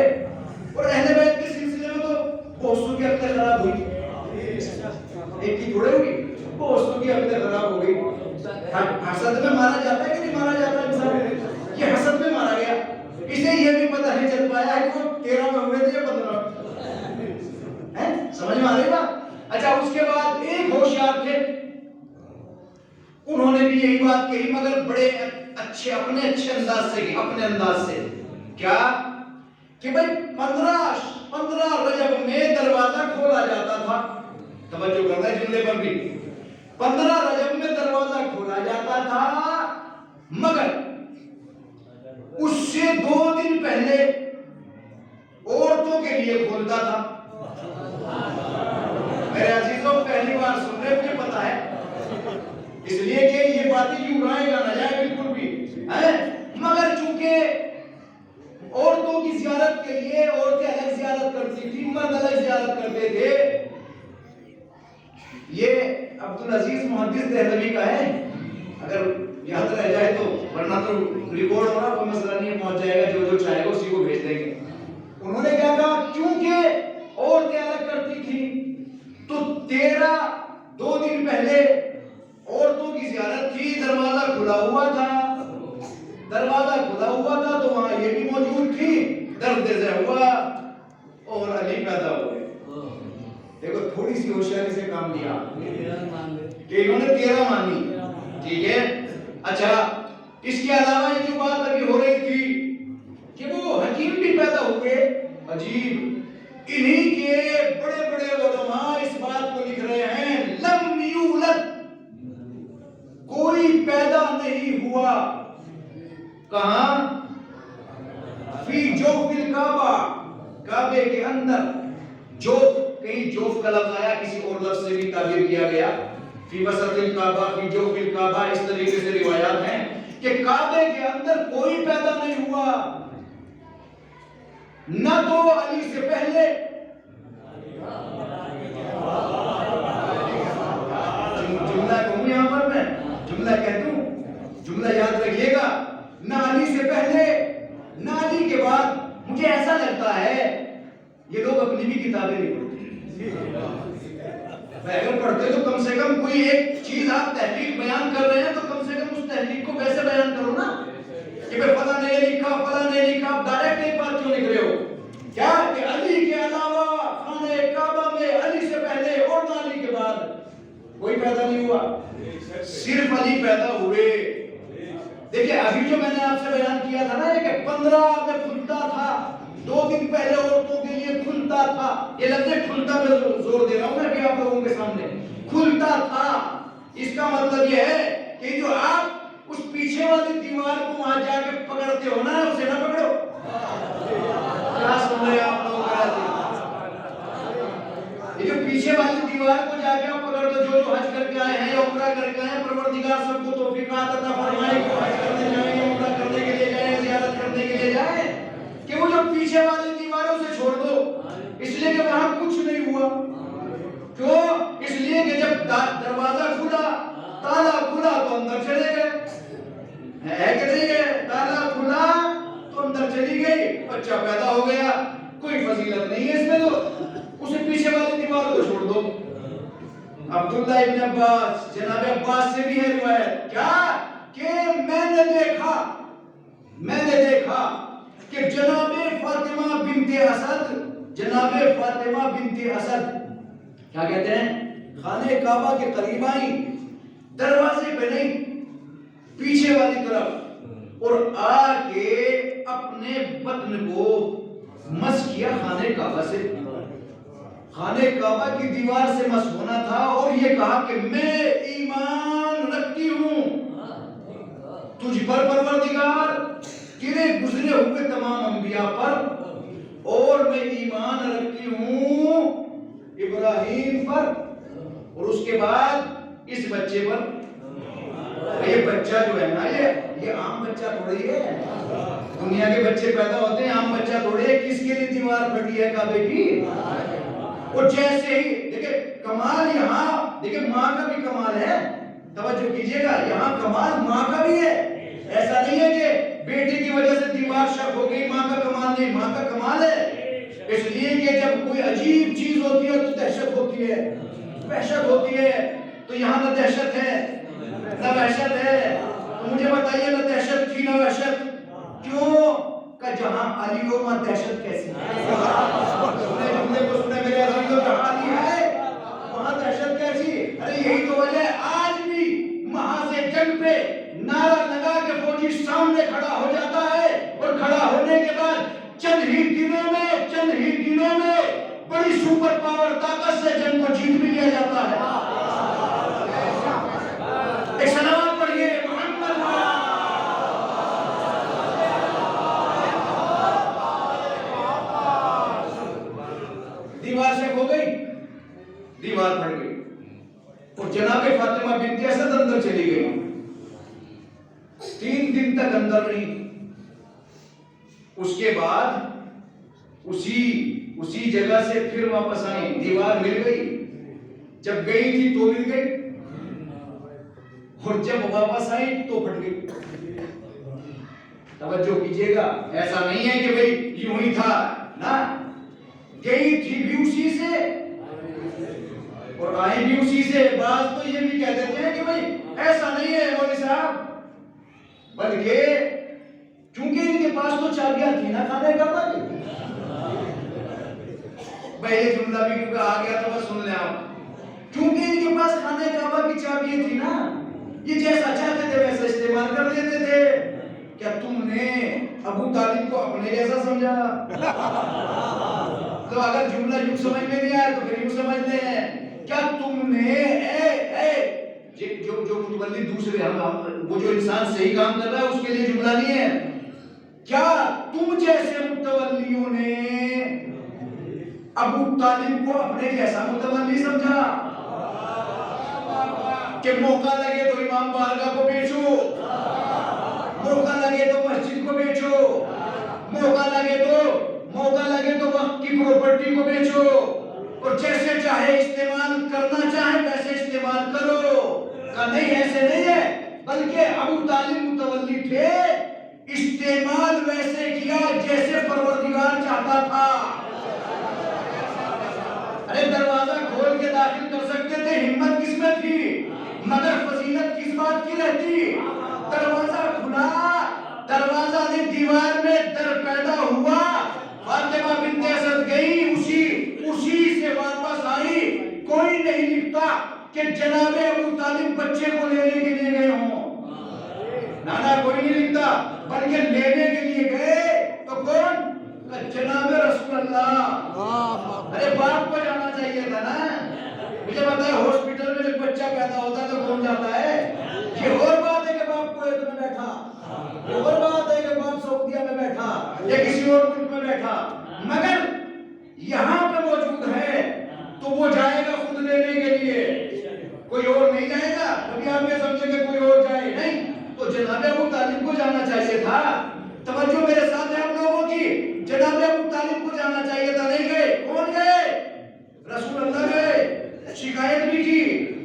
اور اہل بیت کے سلسلے میں تو بہت سو کی عقل خراب ہوئی, ایک کی تھوڑے ہوئی, بہت سو کی عقل خراب ہو گئی. حسد میں مارا جاتا ہے کہ نہیں مارا جاتا انسان؟ یہ حسد میں مارا گیا. اسے یہ بھی پتہ نہیں چل پایا کہ وہ 13 میں ہوئے تھے یا 15 میں. سمجھ میں آ رہی بات؟ اچھا اس کے بعد ایک ہوشیار تھے, انہوں نے بھی یہی بات کہی مگر بڑے اپنے اچھے انداز سے, اپنے انداز سے. کیا کہ بھئی 15 رجب میں دروازہ کھولا جاتا تھا. توجہ کرنا ہے جملے پر بھی, 15 رجب میں دروازہ کھولا جاتا تھا مگر اس سے 2 دن پہلے عورتوں کے لیے کھولتا تھا. میرے عزیزوں پہلی بار سن رہے مجھے پتا ہے, اس لیے کہ یہ باتیں یوں رائے گا نہ جائے بالکل بھی, مگر چونکہ عورتوں کی زیارت کے لیے عورتیں الگ زیارت کرتی تھی, مرد الگ زیارت کرتے تھے. یہ عبدالعزیز محدث دہلوی کا ہے, اگر یاد رہ جائے تو, ورنہ تو ریکارڈ ہونا کوئی مسئلہ نہیں, پہنچ جائے گا, جو چاہے گا اسی کو بھیج دیں گے. انہوں نے کیا کہا کیونکہ عورتیں الگ کرتی تھی تو 2 دن پہلے عورتوں کی زیارت تھی، دروازہ کھلا ہوا تھا، دروازہ کھلا ہوا تھا تو وہاں یہ بھی موجود تھی، درد سے ہوا اور علی پیدا ہوئے۔ دیکھو تھوڑی سی ہوشیاری سے کام لیا کہ انہوں نے 13 مانی، ٹھیک ہے۔ اچھا اس کے علاوہ یہ جو بات ابھی ہو رہی تھی کہ وہ حکیم بھی پیدا ہوئے، عجیب، انہی کے بڑے بڑے علماء اس بات کو لکھ رہے ہیں، لم یولد، کوئی پیدا نہیں ہوا، کہاں؟ فی جوف الکعبہ، کعبے کے اندر۔ جوف، کہیں جوف کا لفظ آیا، کسی اور لفظ سے بھی تعبیر کیا گیا، فی وسط الکعبہ، فی جوف الکعبہ، اس طریقے سے روایات ہیں کہ کعبے کے اندر کوئی پیدا نہیں ہوا، نہ تو علی سے پہلے، جملہ کہوں یہاں پر میں، جملہ کہہ دوں، جملہ یاد رکھیے گا، نہ علی سے پہلے نہ علی کے بعد۔ مجھے ایسا لگتا ہے یہ لوگ اپنی بھی کتابیں نہیں پڑھتے، اگر پڑھتے تو کم سے کم کوئی ایک چیز آپ تحقیق بیان کر رہے ہیں تو کم سے کم اس تحقیق کو ویسے بیان کرو نا کہ بھئی فلاں نے لکھا، فلاں نے لکھا، ڈائریکٹ ایک بات کیوں لکھ رہے ہو؟ کیا کہ علی کے علاوہ خانہ کعبہ میں علی سے پہلے اور نہ علی کے بعد کوئی پیدا نہیں ہوا، صرف علی پیدا ہوئے۔ دیکھیں ابھی جو میں نے آپ سے بیان کیا تھا نا کہ 15 میں کھلتا تھا، 2 دن پہلے عورتوں کے لیے کھلتا تھا، یہ لفظ کھلتا میں زور دے رہا ہوں میں ابھی آپ لوگوں کے سامنے، کھلتا تھا، اس کا مطلب یہ ہے کہ جو آپ اس پیچھے والی دیوار کو وہاں جا کے پکڑتے ہو نا، اسے نہ پکڑو۔ کیا سن رہے ہیں آپ لوگ؟ یہ جو پیچھے والی دیوار کو جا کے آپ پکڑ دو، جو حج کر کے آئے ہیں یا عمرہ کر کے آئے ہیں، پروردگار سب کو توفیقات عطا فرمائے کہ حج کرنے جائیں یا عمرہ کرنے کے لیے جائیں، زیارت کرنے کے لیے جائیں، کہ وہ جو پیچھے والی دیواروں سے چھوڑ دو، اس لیے کہ وہاں کچھ نہیں ہوا۔ کیوں؟ اس لیے کہ جب دروازہ کھلا، تالا کھلا تو اندر چلے گئے، ہے کہ نہیں ہے؟ تالا کھلا تو اندر چلی گئی، بچہ پیدا ہو گیا، کوئی فضیلت نہیں ہے اس میں، تو اسے پیچھے والی دیوار کو چھوڑ دو۔ عبداللہ ابن عباس، جناب عباس سے بھی ہے روایت، کیا کہ میں نے دیکھا کہ جناب فاطمہ بنت اسد، جناب فاطمہ بنت اسد کیا کہتے ہیں؟ خانہ کعبہ کے قریب آئیں، دروازے پہ نہیں، پیچھے والی طرف، اور آ کے اپنے بدن کو مس کیا خانہ کعبہ سے، خانہ کعبہ کی دیوار سے مس ہونا تھا، اور یہ کہا کہ میں ایمان رکھتی ہوں تجھ پر پروردگار، تیرے گزرے ہوئے تمام انبیاء پر، اور میں ایمان رکھتی ہوں ابراہیم پر، اور اس کے بعد اس بچے پر۔ یہ بچہ جو ہے نا، یہ عام بچہ تھوڑی ہے، دنیا کے بچے پیدا ہوتے ہیں، عام بچہ تھوڑی ہے۔ کس کے لیے دیوار پھٹی ہے کعبے کی؟ اور جیسے ہی دیکھیں کمال یہاں، دیکھیں ماں کا بھی کمال ہے، توجہ کیجئے گا، یہاں کمال ماں کا بھی ہے، ایسا نہیں ہے کہ بیٹی کی وجہ سے دیوار شک ہو گئی، ماں کا کمال نہیں، ماں کا کمال ہے، اس لیے کہ جب کوئی عجیب چیز ہوتی ہے تو دہشت ہوتی ہے، وحشت ہوتی ہے، تو یہاں نہ دہشت ہے نہ وحشت ہے، تو مجھے بتائیے نہ دہشت تھی نہ وحشت، کیوں؟ کہ جہاں علی ہو وہاں دہشت کیسی ہے؟ جملے کو سنے میرے عزیزوں، جہاں علی ہے وہاں دہشت کیسی؟ ارے یہی تو وجہ ہے آج بھی وہاں سے جنگ پہ نعرہ لگا کے فوجی سامنے کھڑا ہو جاتا ہے، اور کھڑا ہونے کے بعد چند ہی دنوں میں بڑی سپر پاور طاقت سے جنگ کو جیت بھی لیا جاتا ہے۔ ایک سلام پڑھیے محمد، دیوار سے ہو گئی، دیوار پھٹ گئی، اور جناب فاطمہ بنت اسد اندر چلی گئی، 3 دن تک اندر رہی، اس کے بعد اسی جگہ سے پھر واپس آئی، دیوار مل گئی، جب گئی تھی تو مل گئی، اور جب واپس آئی تو پھٹ گئی۔ توجہ کیجئے گا، ایسا نہیں ہے کہ بھئی یوں ہی تھا، نا، گئی تھی بھی اسی سے اور آئی بھی اسی سے۔ بعض تو یہ بھی کہہ دیتے ہیں کہ بھئی ایسا نہیں نہیں ہے مولوی صاحب، بلکہ چونکہ ان کے پاس تو چابیاں تھی نا خانہ کعبہ کی. بھائی یہ جملہ بھی کیونکہ آ گیا تو بس سن لیں آپ. چونکہ ان کے پاس خانہ کعبہ کی چابیاں تھی نا، یہ جیسا چاہتے تھے ویسا استعمال کر لیتے تھے. کیا تم نے ابو طالب کو اپنے جیسا سمجھا؟ تو اگر جملہ یوں سمجھ میں نہیں آیا تو پھر یوں سمجھتے ہیں. کیا تم نے جو متولی دوسرے وہ جو انسان صحیح کام کر رہا ہے اس کے لیے جملہ نہیں ہے. کیا تم جیسے متولیوں نے ابو طالب کو اپنے جیسا متولی سمجھا کہ موقع لگے تو امام بارگاہ کو بیچو، موقع لگے تو مسجد کو بیچو، موقع لگے تو وقت کی پراپرٹی کو بیچو، اور جیسے چاہے استعمال کرنا چاہے ویسے استعمال کرو؟ کہ نہیں، ایسے نہیں ہے، بلکہ ابو طالب متولی تھے، استعمال ویسے کیا جیسے پروردگار چاہتا تھا. ارے دروازہ کھول کے داخل کر سکتے تھے، ہمت کس میں تھی، مگر فضیلت کس بات کی رہتی. دروازہ کھلا، دروازہ نے دیوار میں در پیدا ہوا، فاطمہ بنت اسد گئی، اسی سے واپس آئی. کوئی نہیں لکھتا کہ جناب ابو طالب بچے کو لینے کے لیے گئے ہوں، نانا کوئی نہیں لکھتا، بلکہ لینے کے لیے گئے تو کون؟ جناب رسول اللہ. ارے باپ کو جانا چاہیے تھا نا. مجھے پتا ہے ہاسپٹل میں جب بچہ پیدا ہوتا ہے تو کون جاتا ہے. یہ اور بات ہے کہ باپ کویت میں بیٹھا، یہ اور بات ہے کہ باپ سعودیہ میں بیٹھا یا کسی اور ملک میں بیٹھا، مگر یہاں پہ موجود ہے تو وہ جائے گا خود لینے کے لیے، کوئی اور نہیں جائے گا. کبھی آپ یہ سمجھیں کہ کوئی اور جائے نہیں. تو جناب ابو طالب کو جانا چاہیے تھا. توجہ میرے ساتھ ہے آپ لوگوں کی. جناب ابو طالب کو جانا چاہیے تھا، نہیں گئے. کون گئے؟ رسول اللہ گئے. شکایت بھی کی،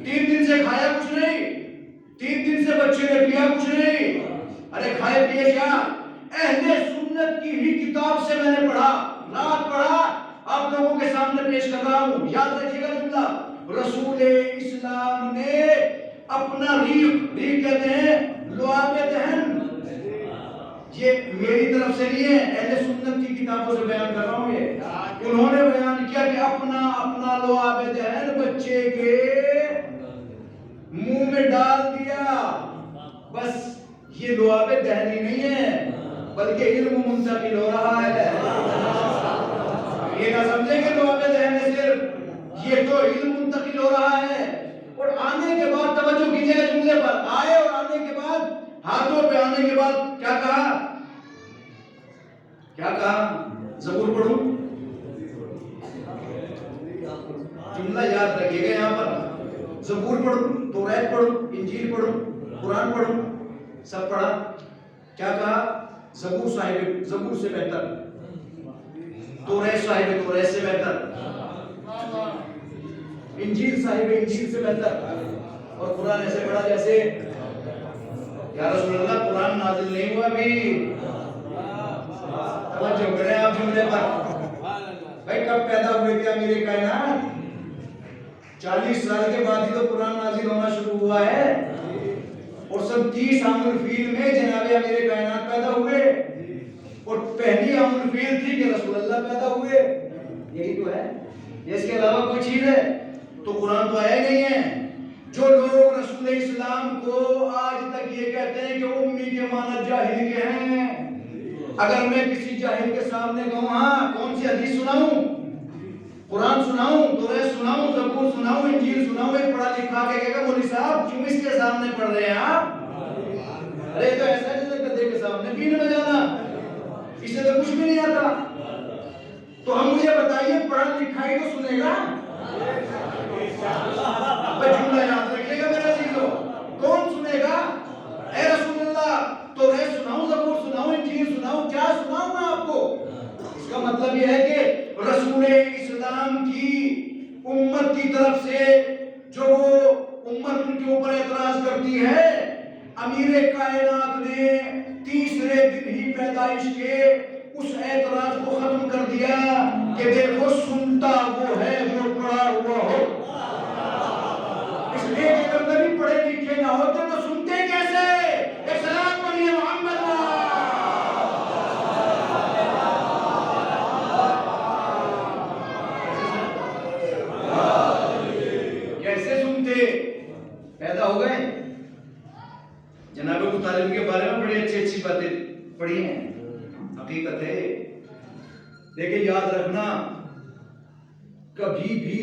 3 دن سے کھایا کچھ نہیں، 3 دن سے بچے نے پیا کچھ نہیں. ارے کھائے پیے کیا؟ اہل سنت کی ہی کتاب سے میں نے پڑھا، رات پڑھا، آپ لوگوں کے سامنے پیش کر رہا ہوں. یاد رکھیے گا جملہ. رسول اسلام نے اپنا ریق کہتے ہیں لعاب دہن، یہ میری طرف سے نہیں ہے، اہل سنت کی کتابوں سے بیان کر رہا ہوں. یہ انہوں نے بیان کیا کہ اپنا لعاب دہن بچے کے منہ میں ڈال دیا. بس یہ لعاب دہن ہی نہیں ہے بلکہ علم منتقل ہو رہا ہے. یہ نہ سمجھیں کہ لعاب دہن ہے صرف، یہ تو علم منتقل ہو رہا ہے. اور آنے کے بعد توجہ کیجئے گا جملے پر، آئے اور آنے کے بعد، ہاتھوں پہ آنے کے بعد کیا کہا؟ کیا کہا؟ زبور پڑھوں، جملہ یاد رکھیے گا یہاں پر. زبور پڑھوں، توریت پڑھوں، انجیل پڑھوں، قرآن پڑھوں، سب پڑھا. کیا کہا؟ زبور صاحب زبور سے بہتر، توریت صاحب توریت سے بہتر، انجیل صاحب انجیل سے بہتر، اور قرآن ایسے پڑھا جیسے یا رسول اللہ قرآن نازل نہیں ہوا بھی. توجہ کریں آپ جملے پر. بھائی کب پیدا ہوئے تھے امیر کائنات؟ 40 سال کے بعد ہی تو قرآن نازل ہونا شروع ہوا ہے. اور سب 30 عام الفیل میں جناب امیر کائنات پیدا ہوئے، اور پہلی عام الفیل تھی کہ رسول اللہ پیدا ہوئے. یہی تو ہے، اس کے علاوہ کوئی چیز ہے تو قرآن تو آیا ہی نہیں ہے. جو لوگ رسول اسلام کو آج تک یہ کہتے ہیں کہ امی کے معنی جاہل کے ہیں، اگر میں کسی جاہل کے سامنے کہوں ہاں کون سی حدیث سناؤں، قرآن سناؤں، توریت سناؤں، زبور سناؤں، انجیل سناؤں، ایک پڑھا لکھا کے کہے گا مولوی صاحب کیوں اس کے سامنے پڑھ رہے ہیں آپ؟ ارے تو ایسا ہے جیسے گدھے کے سامنے بیڑ بجانا، اسے تو کچھ بھی نہیں آتا. تو ہم مجھے بتائیے پڑھا لکھا ہی تو سنے گا. جملہ یاد رکھیے گا میرے عزیزو، کون سنے گا؟ اے رسول اللہ توریت سناؤں، زبور سناؤں، انجیل سناؤں، کیا سناؤں میں آپ کو؟ اس کا مطلب یہ ہے کہ رسول اسلام کی امت کی طرف سے جو امت ان کے اوپر اعتراض کرتی ہے، امیر کائنات نے تیسرے دن ہی پیدائش کے اس اعتراض کو ختم کر دیا کہ دیکھو سنتا وہ ہے جو پڑھا ہوا ہو. اس لیے اگر نبی پڑھے لکھے نہ ہوتے تو سنتے پیدا ہو گئے. جناب ابو طالب کے بارے میں بڑی اچھی اچھی باتیں پڑھی ہیں, حقیقت ہے. لیکن یاد رکھنا, کبھی بھی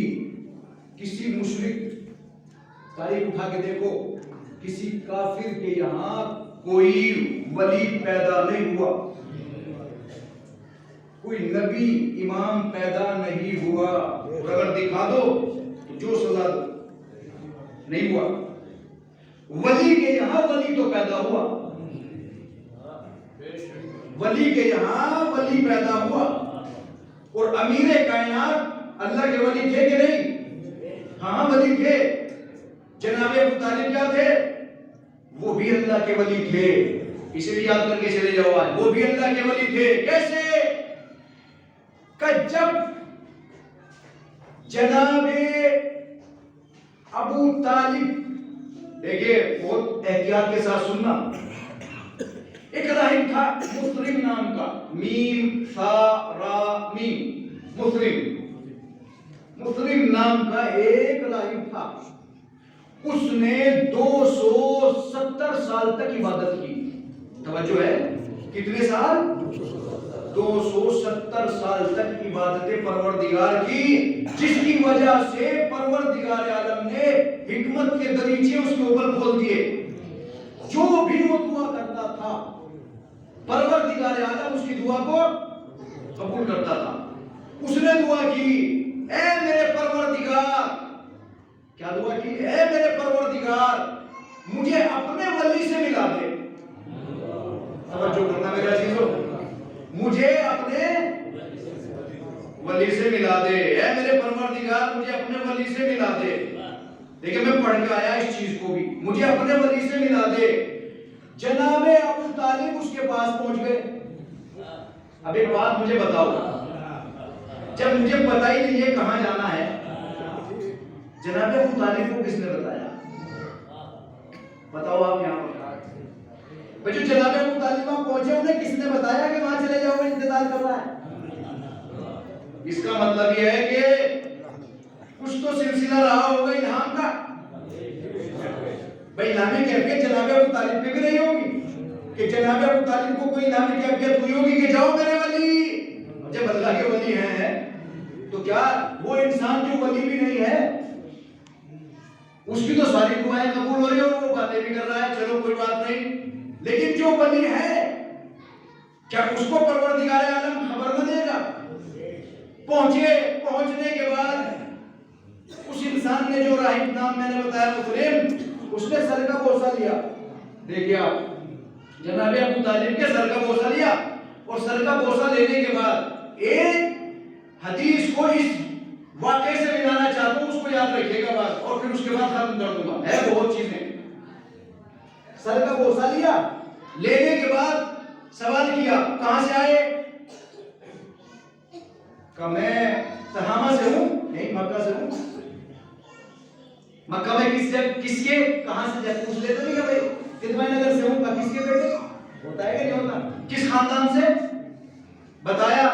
کسی مشرک, تاریخ اٹھا کے دیکھو, کسی کافر کے یہاں کوئی ولی پیدا نہیں ہوا, کوئی نبی امام پیدا نہیں ہوا. اور اگر دکھا دو تو جو سزا دو, نہیں ہوا. ولی کے یہاں ولی تو پیدا ہوا, ولی کے یہاں ولی پیدا ہوا. اور امیر کائنات اللہ کے ولی تھے کہ نہیں؟ ہاں ولی تھے. جناب ابو طالب کیا تھے؟ وہ بھی اللہ کے ولی تھے. اسی لیے یاد کر کے چلے جاؤ آج, وہ بھی اللہ کے ولی تھے. کیسے؟ کہ جب جناب ابو طالب, دیکھیے بہت احتیاط کے ساتھ سننا, ایک راہب تھا مسلم نام کا, میم سا را میم, مسلم نام کا ایک راہب تھا. اس نے 270 سال تک عبادت کی. توجہ ہے, کتنے سال؟ 270 سال تک عبادت پروردگار کی, جس کی وجہ سے پروردگار عالم نے حکمت کے دریچے اس کے اوپر کھول دیے. جو بھی وہ دعا کرتا تھا پروردگار عالم اس کی دعا کو قبول کرتا تھا. اس نے دعا کی, اے میرے پروردگار, کیا دعا کی؟ اے میرے پروردگار مجھے اپنے ولی سے ملا دے. توجہ کرنا میرے عزیزو, مجھے اپنے ولی سے ملا دے. اے میرے پروردگار مجھے اپنے ولی سے ملا دے. دیکھیں میں پڑھ کے آیا اس چیز کو بھی, مجھے اپنے ولی سے ملا دے. جناب ابو طالب اس کے پاس پہنچ گئے. اب ایک بات مجھے بتاؤ, جب مجھے پتہ ہی نہیں ہے کہاں جانا ہے, جناب ابو طالب کو کس نے بتایا؟ بتاؤ آپ یہاں پر. جو جناب ابو طالب وہاں پہنچے, انہیں کس نے بتایا کہ وہاں چلے جاؤ, انتظار کر رہا ہے؟ اس کا مطلب یہ ہے کہ کچھ تو سلسلہ رہا ہوگا الہام کا. بھائی الہامی کیفیت جناب ابو طالب پہ بھی نہیں ہوگی کہ جناب ابو طالب کو کوئی الہامی کیفیت ہوئی ہوگی کہ جاؤ میرے ولی. جب اللہ کے ولی ہیں تو کیا وہ انسان جو ولی بھی نہیں ہے اس کی تو ساری دعائیں قبول ہو رہی ہیں اور وہ باتیں بھی کر رہا ہے, چلو کوئی بات نہیں. لیکن جو ولی ہے کیا اس کو پروردگار عالم خبر نہ دے گا؟ پہنچنے کے بعد اس انسان نے, جو راہب نام میں نے بتایا مسلم, اس نے سر کا بوسہ لیا. دیکھیے آپ, جناب ابو طالب کے سر کا بوسہ لیا, اور سر کا بوسہ لینے کے بعد ایک حدیث کو اس واقعے سے ملانا چاہتا ہوں, اس کو یاد رکھیے گا بس, اور پھر اس کے بعد ختم کر دوں گا. ہے بہت چیزیں. سر کا بوسہ لیا, لینے کے بعد سوال کیا کہاں سے آئے؟ کہ میں تہامہ سے ہوں. نہیں, مکہ سے ہوں. مکہ میں کس کے کہاں سے جب پوچھ لیتے نہیں کہ بھائی کتوائے نگر سے ہوں, کس کے بیٹے ہوتا ہے کہ نہیں ہوتا, کس خاندان سے بتایا,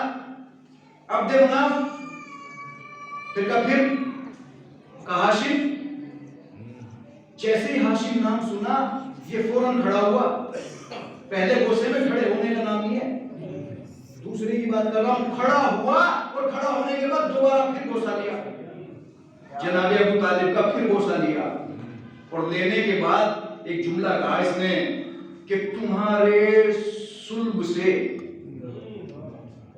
عبد مناف. پھر ہاشم. جیسے ہی ہاشم نام سنا یہ فوراً کھڑا ہوا. پہلے غصے میں کھڑے ہونے کا نام نہیں ہے, دوسرے کی بات کر رہا ہوں. کھڑا ہوا اور کھڑا ہونے کے بعد دوبارہ پھر بوسہ لیا. جناب ابو طالب کا پھر بوسہ لیا, اور لینے کے بعد ایک جملہ کہا اس نے کہ تمہارے صلب سے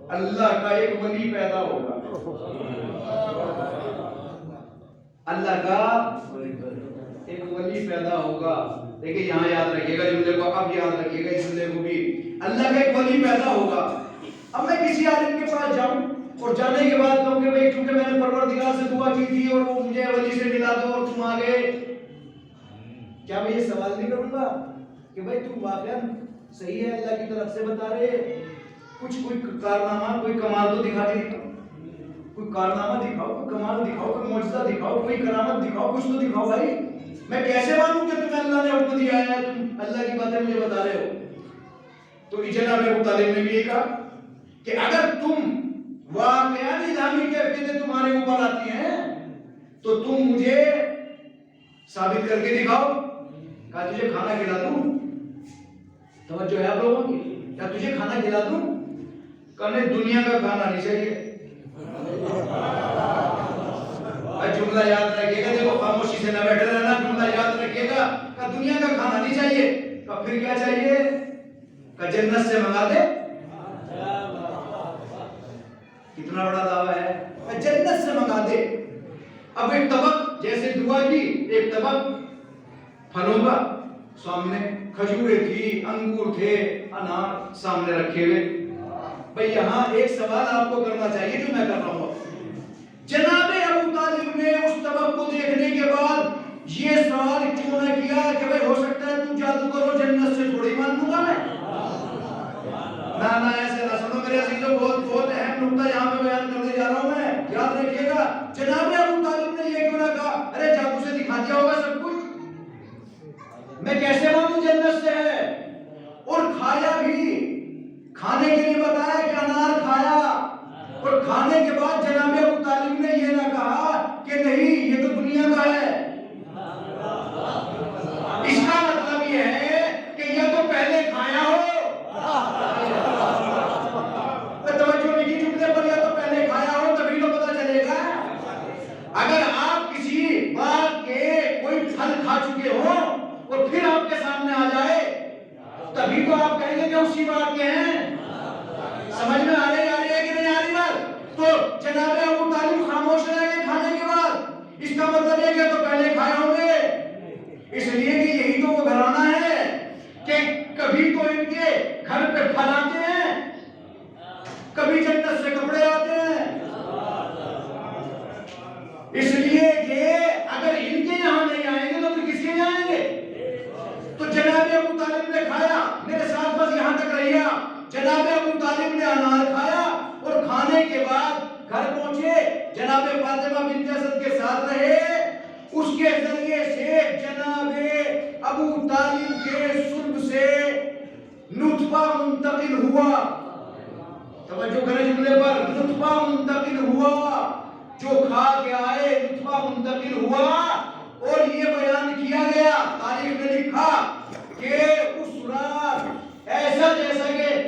اللہ کا ایک ولی پیدا ہوگا. اللہ کا ایک ولی پیدا ہوگا. دیکھیں یہاں یاد رکھیے گا جملے کو, اب یاد رکھیے گا اس جملے کو بھی. اللہ کا ایک ولی پیدا ہوگا. اب میں کسی عالم کے پاس جاؤں اور جانے کے بعد کہوں کہ بھائی کیونکہ میں نے پروردگار سے دعا کی تھی اور وہ مجھے ولی سے ملا دو اور تم آ گئے, کیا میں یہ سوال نہیں کروں گا کہ بھائی تم واقعا صحیح ہے اللہ کی طرف سے بتا رہے, کچھ کوئی کارنامہ, کوئی کمال تو دکھا دے, کوئی کارنامہ دکھاؤ, کوئی کمال دکھاؤ, کوئی معجزہ دکھاؤ, کوئی کرامت دکھاؤ, کچھ تو دکھاؤ بھائی. میں کیسے مانوں کہ تمہیں اللہ نے حکم دیا ہے, تم اللہ کی باتیں مجھے بتا رہے ہو. تو جناب ابو طالب نے بھی یہ کہا کہ اگر تم واقعی الہامی کیفیتیں تمہارے اوپر آتی ہیں تو تم مجھے ثابت کر کے دکھاؤ. کہا تجھے کھانا کھلا دوں؟ توجہ ہے آپ لوگوں کی؟ کیا تجھے کھانا کھلا دوں؟ کہنے دنیا کا کھانا نہیں چاہیے. جملہ یاد رکھیے گا, دیکھو خاموشی سے نہ بیٹھے رہنا, جملہ یاد رکھیے گا. کہ دنیا کا کھانا نہیں چاہیے. کہ پھر کیا چاہیے؟ کہ جنت سے منگا دے. کتنا بڑا دعویٰ ہے, کہ جنت سے منگا دے. اب ایک طبق, جیسے دعا کی, ایک طبق پھلوں کا سامنے, کھجوریں تھی, انگور تھے, انار سامنے رکھے ہوئے. بھئی یہاں ایک سوال آپ کو کرنا چاہیے جو میں کر رہا ہوں. جناب ابو طالب نے اس طبق کو دیکھنے کے بعد یہ سوال کیوں نہ کیا کہ بھئی ہو سکتا ہے تم جادو کرو, جنت سے تھوڑی مان لوں گا میں. نہ ایسے نہ سنو میرے عزیزوں, بہت اہم نقطہ یہاں پہ بیان کرنے جا رہا ہوں میں, یاد رکھیے گا. جناب ابو طالب نے یہ کیوں نہ کہا ارے جادو سے دکھا دیا ہوگا سب کچھ, میں کیسے مانوں جنت سے ہے. اور کھایا بھی, کھانے کے لیے بتایا کہ انار کھایا, اور کھانے کے بعد جناب ابو طالب نے یہ نہ کہا کہ نہیں یہ تو دنیا کا ہے. اس کا مطلب یہ ہے کہ یا تو پہلے کھایا ہو, توجہ نہیں کی جملے پر, یا تو پہلے کھایا ہو تبھی تو پتہ چلے گا. اگر آپ کسی باغ کے کوئی پھل کھا چکے ہو اور پھر آپ کے سامنے آ جائے تبھی تو آپ کہیں گے کہ اسی باغ کے ہیں. سمجھ میں آ رہی ہے کہ نہیں آ رہی بات؟ تو جناب ابو طالب خاموش رہ گئے کھانے کے بعد. اس کا مطلب یہ کہ تو پہلے کھائے ہوں گے, اس لیے کہ یہی تو وہ گھرانہ ہے کہ کبھی تو ان کے گھر پہ پھل آتے ہیں, کبھی جنت سے کپڑے آتے ہیں. اس لیے کہ اگر ان کے یہاں نہیں آئیں گے تو پھر کس کے یہاں آئیں گے؟ تو جناب ابو طالب نے کھایا, میرے ساتھ بس یہاں تک رہیے. جناب ابو طالب نے انار کھایا اور کھانے کے بعد گھر پہنچے, جناب فاطمہ بنت اسد کے ساتھ رہے. اس کے ذریعے سے جناب ابو طالب کے صلب سے نطفہ منتقل ہوا. توجہ کریں جملے پر, نطفہ منتقل ہوا, جو کھا کے آئے نطفہ منتقل ہوا. اور یہ بیان کیا گیا, تاریخ میں لکھا کہ اس رات ایسا جیسا کہ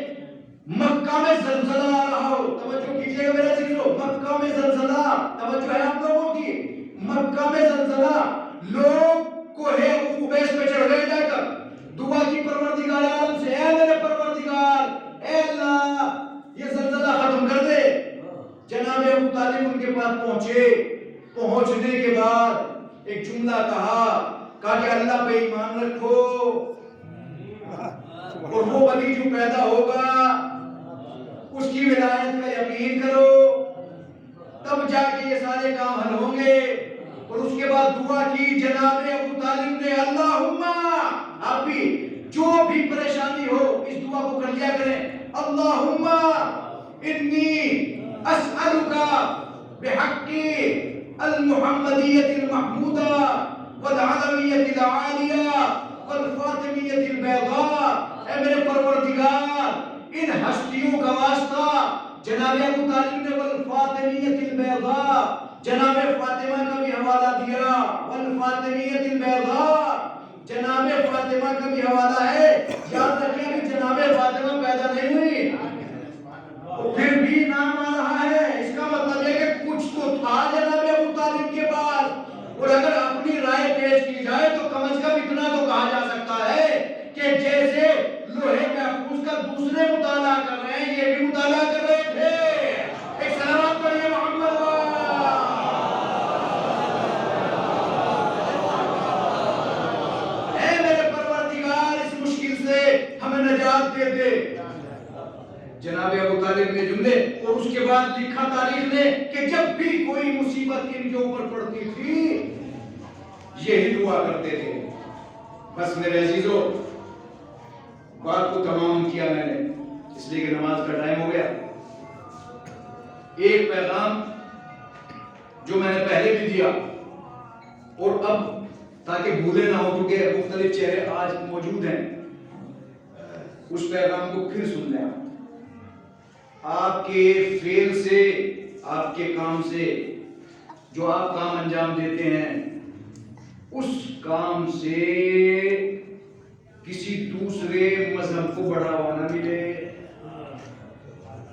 مکہ میں زلزلہ آ رہا ہو. توجہ کیجئے گا میرے عزیزو, مکہ میں زلزلہ, توجہ ہے آپ لوگوں کی, مکہ میں زلزلہ. لوگ کوہ قبیس پہ چڑھ گئے جا کر دعا کی پروردگار عالم سے, اے میرے پروردگار, اے اللہ یہ زلزلہ ختم کر دے. جناب ابو طالب ان کے پاس پہنچے. پہنچنے کے بعد ایک جملہ کہا کہ اللہ پہ ایمان رکھو اور وہ ولی جو پیدا ہوگا اس کی ولایت کا یقین کرو, تب جا کے یہ سارے کام حل ہوں گے. اور اس کے بعد دعا کی جناب ابو طالب نے, اللہم, آپ بھی جو بھی پریشانی ہو اس دعا کو کر لیا کریں, اللہم انی اسألک بحق المحمدیت المحمودہ والعلمیت العالیہ والفاطمیت البیضاء. اے میرے پروردگار, ان ہستیوں کا واسطہ, جناب ابو طالب نے والفاطمیت البیضاء, جناب فاطمہ کا بھی حوالہ دیا, والفاطمیت البیضاء, جناب فاطمہ کا بھی حوالہ ہے. یاد رکھیں کہ جناب فاطمہ پیدا نہیں ہوئی پھر بھی نام آ رہا ہے. اس کا مطلب ہے کہ کچھ تو تھا جناب ابو طالب کے پاس. اور اگر اپنی رائے پیش کی جائے تو کم از کم اتنا تو کہا جا سکتا ہے کہ جیسے لوہے محفوظ کا دوسرے مطالعہ کر رہے ہیں یہ بھی مطالعہ کر رہے تھے. ایک سلامات پڑھیے محمد. اے میرے پروردگار, اس مشکل سے ہمیں نجات دے دے. جناب ابو طالب نے جملے, اور اس کے بعد لکھا تاریخ نے کہ جب بھی کوئی مصیبت ان کے اوپر پڑتی تھی یہی دعا کرتے تھے. بس میرے عزیزو, بات کو تمام کیا میں نے اس لیے کہ نماز کا ٹائم ہو گیا. ایک پیغام جو میں نے پہلے بھی دیا اور اب تاکہ بھولے نہ ہو کیونکہ مختلف چہرے آج موجود ہیں, اس پیغام کو پھر سن لیں. آپ کے فعل سے, آپ کے کام سے جو آپ کام انجام دیتے ہیں اس کام سے کسی دوسرے مذہب کو بڑھاوا نہ ملے.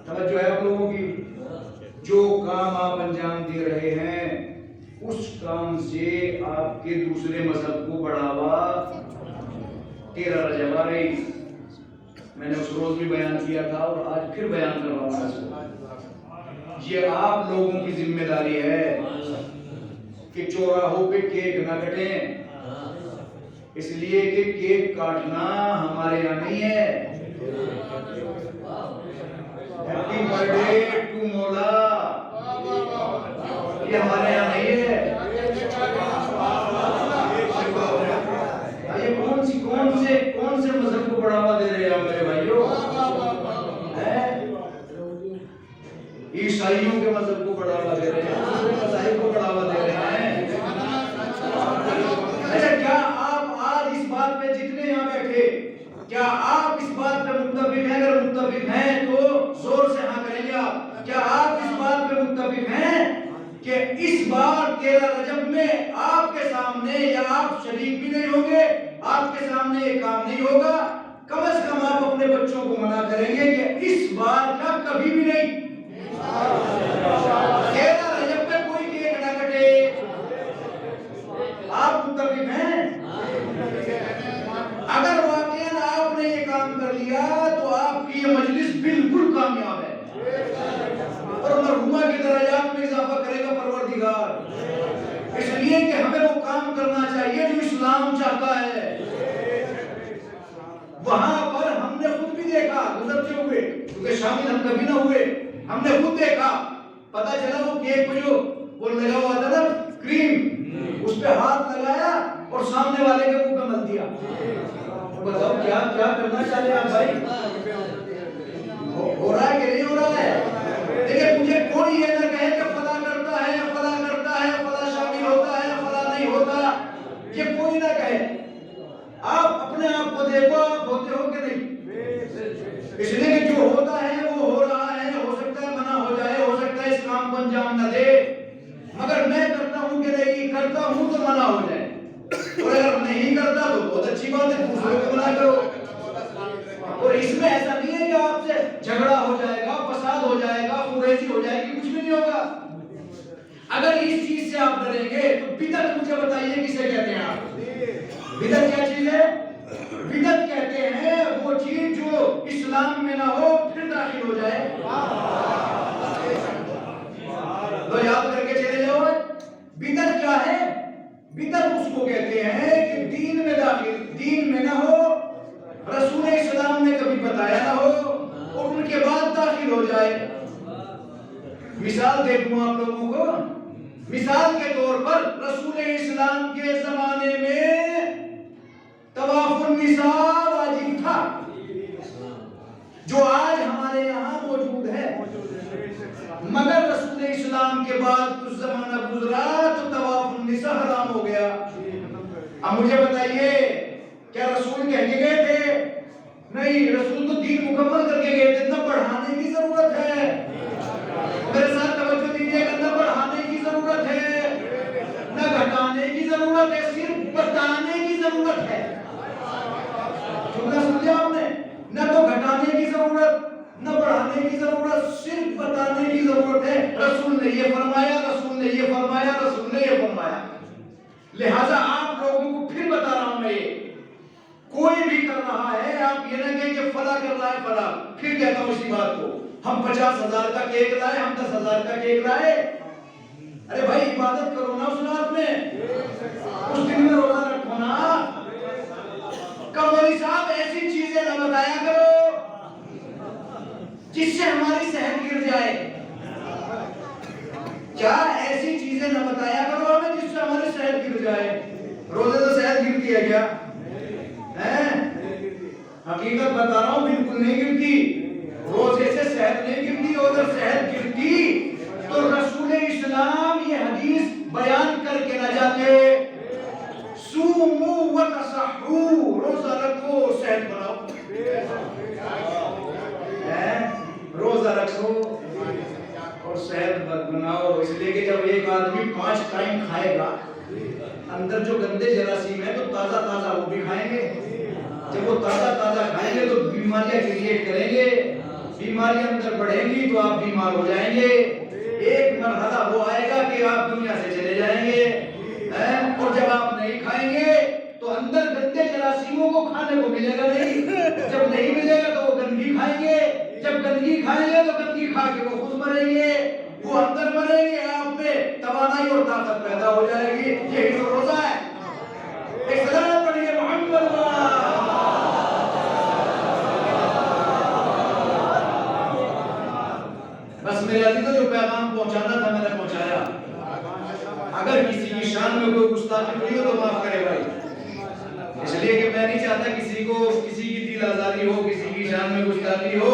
توجہ ہے آپ لوگوں کی؟ جو کام آپ انجام دے رہے ہیں اس کام سے آپ کے دوسرے مذہب کو بڑھاوا. 13 رجب آ رہی، میں نے اس روز بھی بیان کیا تھا اور آج پھر بیان کر رہا ہوں اس کو. یہ آپ لوگوں کی ذمہ داری ہے کہ چوراہوں پہ کیک نہ کٹیں، اس لیے کہ کیک کاٹنا ہمارے یہاں نہیں ہے. ہیپی برتھ ڈے ٹو مولا یہ ہمارے یہاں نہیں ہے. یہ کون سے مذہب کو بڑھاوا دے رہے ہیں میرے بھائیوں؟ عیسائیوں کے مذہب کو بڑھاوا دے رہے ہیں، دوسرے مذاہب کو بڑھاوا دے رہے ہیں. اچھا، کیا آپ آج اس بات پہ جتنے یہاں بیٹھے، کیا آپ اس بات پہ متفق ہیں؟ اگر متفق ہیں تو زور سے ہاں کریں گے آپ. کیا آپ اس بات پہ متفق ہیں کہ اس بار 13 رجب میں آپ کے سامنے، یا آپ شریک بھی نہیں ہوں گے، آپ کے سامنے یہ کام نہیں ہوگا، کم از کم آپ اپنے بچوں کو منع کریں گے کہ اس بار کا کبھی بھی نہیں 13 رجب پہ کوئی کیک نہ کٹے؟ آپ متفق ہیں؟ اگر واقعاً آپ نے یہ کام کر لیا تو آپ کی یہ مجلس بالکل کامیاب ہے اور مرحومہ کی درجات میں اضافہ کرے گا پروردگار. اس لیے کہ ہمیں وہ کام کرنا چاہیے جو اسلام چاہتا ہے. وہاں پر ہم نے خود بھی دیکھا گزرتے ہوئے، کیونکہ شامل ہم کبھی نہ ہوئے، ہم نے خود دیکھا، پتا چلا وہ کیک پہ جو وہ لگا ہوا تھا نا کریم، اس پہ ہاتھ لگایا اور سامنے والے کے منہ پہ مل دیا. بتاؤ کیا کرنا چاہتے ہیں آپ بھائی؟ ہو رہا ہے کہ نہیں ہو رہا ہے؟ لیکن مجھے کوئی یہ نہ کہے کہ فلاں کرتا ہے، فلاں کرتا ہے، فلاں شامل ہوتا ہے، فلاں نہیں ہوتا، یہ کوئی نہ کہے. آپ اپنے آپ کو دیکھو، آپ ہوتے ہو کہ نہیں؟ اس لیے کہ جو ہوتا ہے وہ ہو رہا ہے، ہو سکتا ہے منع ہو جائے، ہو سکتا ہے اس کام کو انجام نہ دے، مگر میں کرتا ہوں کہ نہیں کرتا ہوں تو منع ہو جائے، اور اگر نہیں کرتا تو بہت اچھی بات ہے، دوسروں کو منع کرو. اور اس میں ایسا نہیں ہے کہ آپ سے جھگڑا ہو جائے گا، فساد ہو جائے گا، خونریزی ہو جائے گی، کچھ بھی نہیں ہوگا. اگر اس چیز سے آپ ڈریں گے تو بدعت مجھے بتائیے کسے کہتے ہیں آپ؟ بدعت کیا چیز ہے؟ بدعت کہتے ہیں وہ چیز جو اسلام میں نہ ہو پھر داخل ہو جائے. تو یاد کر کے چلے جاؤ. بدعت کیا ہے؟ بدعت اس کو کہتے ہیں کہ دین میں نہ ہو، رسول اسلام نے کبھی بتایا نہ ہو اور ان کے بعد داخل ہو جائے. مثال دے دوں آپ لوگوں کو. مثال کے طور پر رسول اسلام کے زمانے میں طواف النساء واجب تھا، جو آج ہمارے یہاں موجود ہے، مگر رسول اسلام کے بعد کچھ زمانہ گزرا تو طواف النساء حرام ہو گیا. اب مجھے بتائیے کیا رسول کہہ کے گئے تھے؟ نہیں، رسول تو دین مکمل کر کے گئے تھے. نہ بڑھانے کی ضرورت ہے، میرے ساتھ توجہ دیجیے گا، نہ بڑھانے کی ضرورت ہے، نہ گھٹانے کی ضرورت ہے، صرف بتانے کی ضرورت ہے. جملہ سمجھا آپ نے؟ نہ تو گھٹانے کی ضرورت نہ بڑھانے کی ضرورت، صرف بتانے کی ضرورت ہے. رسول نے یہ فرمایا، رسول نے یہ فرمایا، رسول نے یہ فرمایا. لہذا آپ لوگوں کو پھر بتا رہا ہوں میں، کوئی بھی کر رہا ہے، آپ یہ نہ کہیں کہ فلاں کر رہا ہے فلاں. پھر کہتا ہوں اسی بات کو، ہم 50,000 کا کیک لائے، ہم 10,000 کا کیک لائے. ارے بھائی عبادت کرو نا اس رات میں، اس دن میں روزہ رکھو نا. مولوی صاحب ایسی چیزیں نہ بتایا کرو جس سے ہماری صحت گر جائے. کیا ایسی چیزیں نہ بتایا کرو ہمیں جس سے ہماری صحت گر جائے. روزے سے صحت گرتی ہے کیا؟ حقیقت بتا رہا ہوں، بالکل نہیں گرتی. روزے سے صحت نہیں گرتی، اور اگر صحت گرتی تو رسول اسلام یہ حدیث بیان کر کے نہ جاتے، سومو وتصحو، روزہ رکھو صحت بناؤ. روزہ رکھو اور صحت بناؤ. اس لیے کہ جب ایک آدمی 5 ٹائم کھائے گا، اندر جو گندے جراثیم ہیں تو تازہ تازہ وہ بھی کھائیں گے. جب وہ تازہ تازہ کھائیں گے تو بیماریاں کریٹ کریں گے, بیماریاں اندر بڑھیں گی تو آپ بیمار ہو جائیں گے. ایک مرحلہ وہ آئے گا کہ آپ دنیا سے چلے جائیں گے, اور جب آپ نہیں کھائیں گے تو اندر گندے جراثیموں کو کھانے کو ملے گا نہیں. جب نہیں ملے گا تو وہ گندگی کھائیں گے, جب گندگی کھائیں گے تو گندگی کھا کے وہ خود مریں گے, وہ اندر مریں گے, آپ میں توانائی اور طاقت پیدا ہو جائے گی. یہی تو روزہ ہے. ایک سلام پڑھیے محمد بس میرے عزیزوں جو پیغام پہنچانا تھا میں نے پہنچایا. اگر کسی کی شان میں کوئی گستاخی ہوئی ہو تو معاف کرے بھائی, اس لیے کہ میں نہیں چاہتا کسی کی دل آزاری ہو, کسی کی شان میں گستاخی ہو.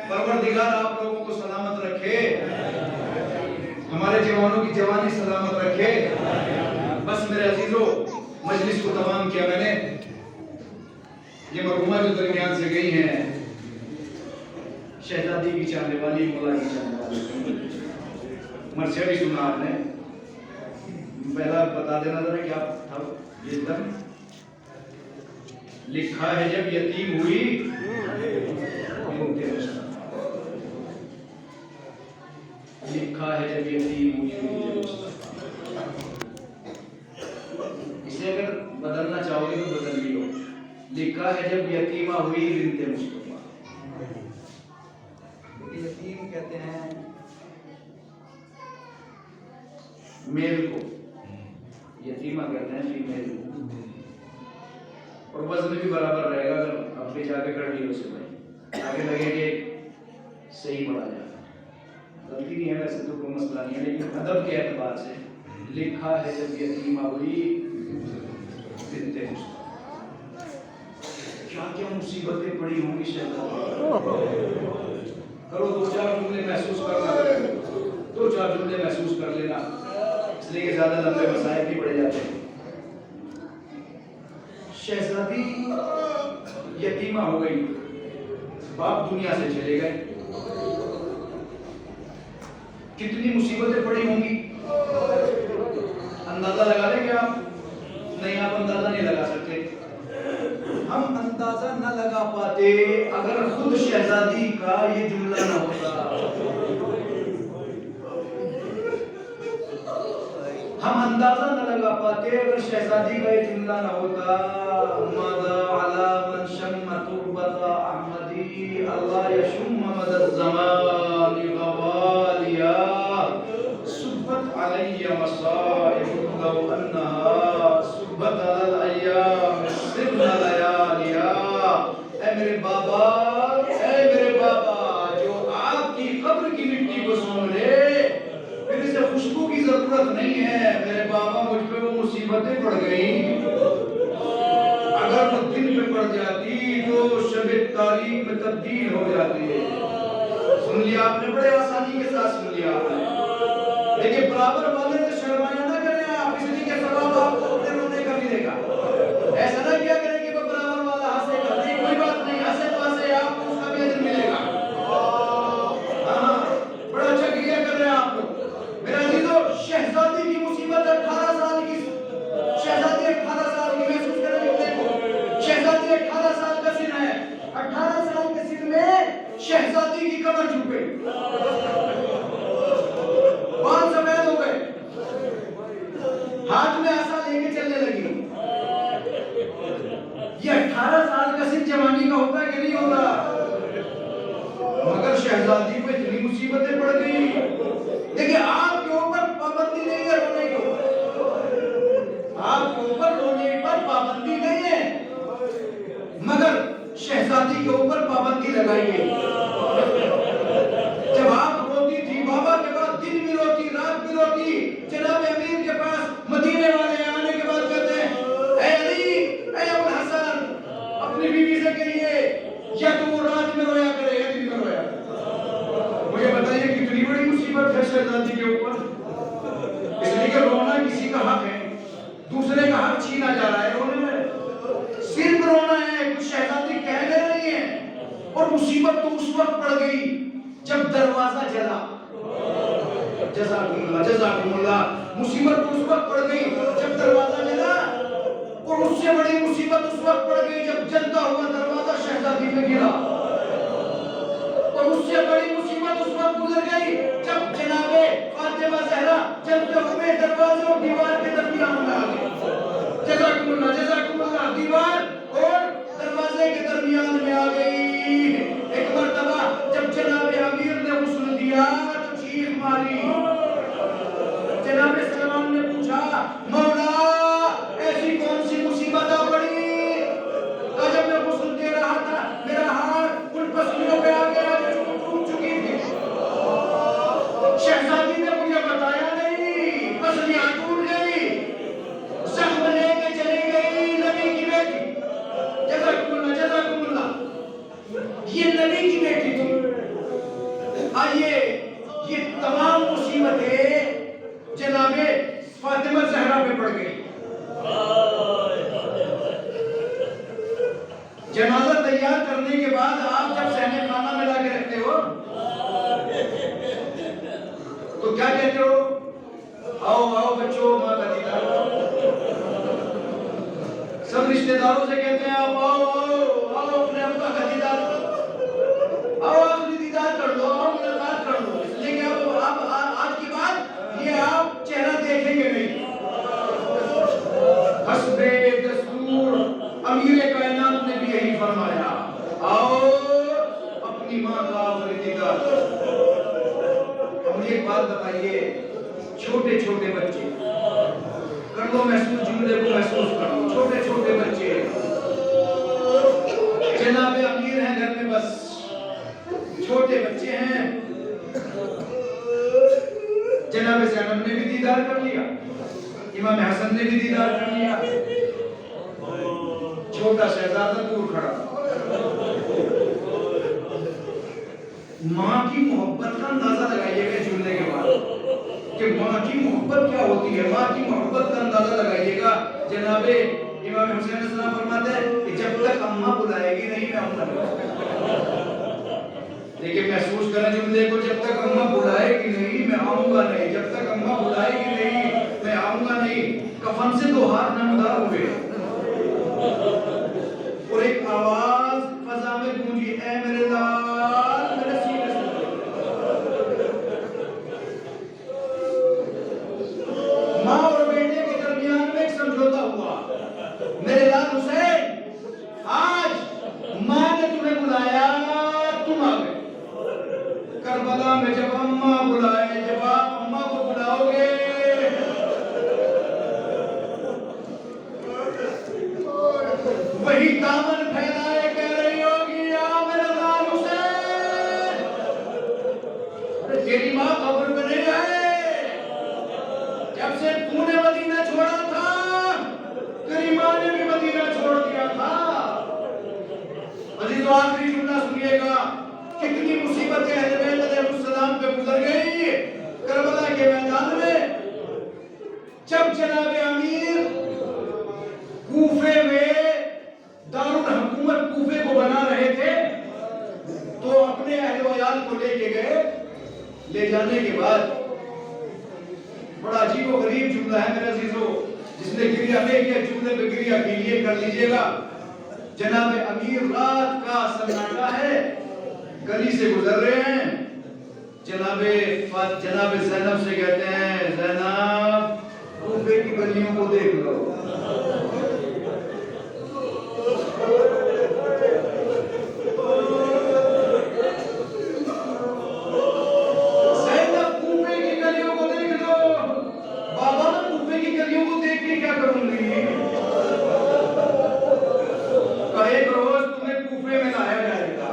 پروردگار آپ لوگوں کو سلامت رکھے, ہمارے جوانوں کی جوانی سلامت رکھے. بس میرے عزیزوں مجلس کو تمام کیا میں نے. یہ مرحومہ جو درمیان سے گئی ہیں, شہزادی کی چاہنے والی, مولا کی چاہنے والی, مرثیہ بھی سنا آپ نے. پہلا بتا دینا ذرا کیا تھا یہ دم. لکھا ہے جب یتیم ہوئی لکھا ہے جب یتیم ہوئی. اسے اگر بدلنا چاہو گے تو بدل لیو. لکھا ہے جب یتیمہ ہوئی بنت مصطفیٰ. یتیم کہتے ہیں میل کو, یتیمہ کہتے ہیں فیمیل کو, اور وزن بھی برابر رہے گا اگر اپنے جا کے کر لیو سے بھائی, آگے لگے کہ صحیح پڑھا جائے. غلطی نہیں ہے ویسے تو کوئی مسئلہ نہیں ہے, لیکن ادب کے اعتبار سے لکھا ہے جب یتیمہ ہوئی بنت مصطفیٰ. کیا کیا مصیبتیں پڑی ہوں گی شہزادی. کرو دو چار جملے محسوس کرنا, دو چار جملے محسوس کر لینا, اس لیے کہ زیادہ لمبے مسائل بھی پڑے جاتے ہیں. شہزادی یتیمہ ہو گئی, باپ دنیا سے چلے گئے. کتنی مصیبتیں پڑی ہوں گی اندازہ لگا لیں گے آپ؟ نہیں, آپ اندازہ نہیں لگا سکتے. ہم اندازہ نہ لگا پاتے اگر خود شہزادی کا یہ جملہ نہ ہوتا. ہم اندازہ نہ لگا پاتے اگر شہزادی کا یہ جملہ نہ ہوتا. ماذا علی من شم تربت احمدی اللہ یشم مد الزمان غوالیا صبت علی مصائب لو انہا صبت علی الایام سر لیالیا. اے میرے بابا, اے میرے بابا, جو آپ کی قبر کی مٹی کو سن لے پھر اسے خوشبو کی ضرورت نہیں ہے. میرے بابا مجھ پہ وہ مصیبتیں پڑ گئیں, اگر وہ دن پہ پڑ جاتی تو شب تاریخ میں تبدیل ہو جاتی ہے. سن لیا آپ نے, بڑے آسانی کے ساتھ سن لیا آپ نے. لیکن برابر والے سے شرمایا نہ کریں آپ, اس لیے کہ ثواب آپ کو اپنے رونے کا ملے گا. ایسا نہ کیا کریں کہ وہ برابر والا ہنسے گا, نہیں کوئی بات نہیں, ہنسے پاسے آپ کو اس کا بھی اجر ملے گا. ہاں, بڑا اچھا کیا کر رہے ہیں آپ لوگ. میرے عزیزو, شہزادی کی مصیبت 18 سال کی, شہزادی 18 سال کی, محسوس کریں جملے کو. شہزادی 18 سال کا سن ہے, 18 سال کے سن میں شہزادی کی کمر جھک گئی, بال سفید ہو گئے, ہاتھ میں عصا لے کے چلنے لگی. یہ 18 سال کا سن جوانی کا ہوتا ہے کہ نہیں ہوتا؟ مگر شہزادی پہ اتنی مصیبتیں پڑ گئی. دیکھیں, آپ کے اوپر پابندی نہیں ہے رونے کے اوپر, آپ کے اوپر رونے پر پابندی نہیں ہے, مگر شہزادی کے اوپر پابندی لگائی گئی. جب آپ روتی تھی بابا کے بعد دن بھی روتی, رات بھی روتی. جناب امیر کے پاس مدینے والے آنے کے بعد کہتے ہیں, اے علی, اے ابو الحسن, اپنی بیوی سے کہیے یا تو وہ رات میں رویا کرے یا دن میں رویا کرے. مجھے بتائیے کتنی بڑی مصیبت ہے شہزادی کے اوپر. اس لیے کہ رونا کسی کا حق ہے, دوسرے کا حق چھینا جا رہا ہے رونے میں. صرف رونا ہے, کچھ شہزادی کہہ لے رہی ہے. اور مصیبت تو اس وقت پڑ گئی جب دروازہ جلا. جزاکم اللہ, جزاکم اللہ. مصیبت تو اس وقت پڑ گئی جب دروازہ جلا. سے بڑی مصیبت اس وقت پڑ گئی جب جلتا ہوا دروازہ شہزادی پہ گرا، اور اس سے بڑی مصیبت اس وقت گزر گئی جب جناب فاطمہ زہرا جلتے ہوئے دروازے اور دیوار کے درمیان میں آ گئی۔ جزاکم اللہ، دیوار اور دروازے کے درمیان میں آ گئی۔ ایک مرتبہ جب جناب امیر نے غسل دیا تو چیخ ماری۔ جناب سلمان نے پوچھا مولا ایسی کون سی مصیبت آ پڑی؟ تو جب میں غسل دے رہا تھا میرا ہاتھ ان پسلیوں پہ آ گیا جو ٹوٹ چکی تھی۔ شہزادی نے مجھے بتایا نہیں، پسلیاں ٹوٹ گئی، زخم لے کے چلی گئی نبی کی بیٹی۔ جزاکم اللہ، یہ نبی کی بیٹی تھی۔ آئیے یہ تمام مصیبتیں جناب فاطمہ زہرا پہ پڑ گئی۔ جنازہ تیار کرنے کے بعد آپ جب صحن خانہ میں لا کے رکھتے ہو تو کیا کہتے ہو؟ آؤ آؤ بچوں، ماں کا دیدار۔ سب رشتہ داروں سے کہتے ہیں آپ آؤ آؤ آؤ اپنے ابا کا دیدار کرو، آؤ اپنی دیدار کر لو، آؤ ملاقات کر لو، اس لیے کہ اب آج کے بعد یہ آپ چہرہ دیکھیں گے نہیں۔ حسب دستور امیر کائنات نے بھی یہی فرمایا، آؤ اپنی ماں کا آخری دیدار کرو۔ اب مجھے ایک بات بتائیے، چھوٹے چھوٹے بچے کر لو محسوس، جملے کو محسوس کر لو، چھوٹے چھوٹے بچے جناب امیر ہیں گھر میں، بس چھوٹے بچے ہیں، جناب زینب نے بھی دیدار کر لیا، امام حسن نے بھی دیدار کر لیا، چھوٹا شہزادہ دور کھڑا۔ ماں کی محبت کا اندازہ لگائیے گا جملے کے بعد کہ ماں کی محبت کیا ہوتی ہے، ماں کی محبت کا اندازہ لگائیے گا۔ جناب امام حسین علیہ السلام فرماتے ہیں کہ جب تک اماں بلائے گی نہیں میں آؤں گا نہیں۔ لیکن محسوس کریں جملے کو، جب تک اماں بلائے گی نہیں میں آؤں گا نہیں، جب تک اماں بلائے گی نہیں میں آؤں گا نہیں۔ کفن سے دو ہاتھ نمودار ہوئے اور ایک آواز فضا میں گونجی، اے میرے لال میرے سینے سے۔ ماں اور بیٹے کے درمیان میں ایک سمجھوتا ہوا، میرے لال حسین آج ماں نے تمہیں بلایا تم آ گئے، کربلا میں جب اماں بلائے، جب آپ اماں کو بلاؤ گے وہی دامن پھیلائے کہہ رہی ہوگی یا میرے لال حسین، تیری ماں قبر میں نہیں ہے، جب سے تو نے مدینہ چھوڑا تھا تیری ماں نے بھی مدینہ چھوڑ دیا تھا۔ عزیز و آخری جملہ سنیے گا، کتنی مصیبتیں اہل بیت علیہ السلام پہ گزر گئی کربلا کے میدان میں۔ جب جناب امیر کوفے میں دارالحکومت کوفے کو بنا رہے تھے تو اپنے اہل و عیال کو لے کے گئے، لے جانے کے بعد بڑا عجیب و غریب جملہ ہے میرے عزیزو، جس نے گریہ نہیں کیا جملے پہ گریہ کیلئے کر لیجئے گا۔ جناب امیر رات کا سناٹا ہے، گلی سے گزر رہے ہیں، جناب زینب سے کہتے ہیں زینب کوفے کی گلیوں کو دیکھ لو۔ زینب کوفے کی گلیوں کو دیکھ لو، بابا میں کوفے کی گلیوں کو دیکھ کے کیا کروں گی؟ ایک روز تمہیں کوفے میں لایا جائے گا،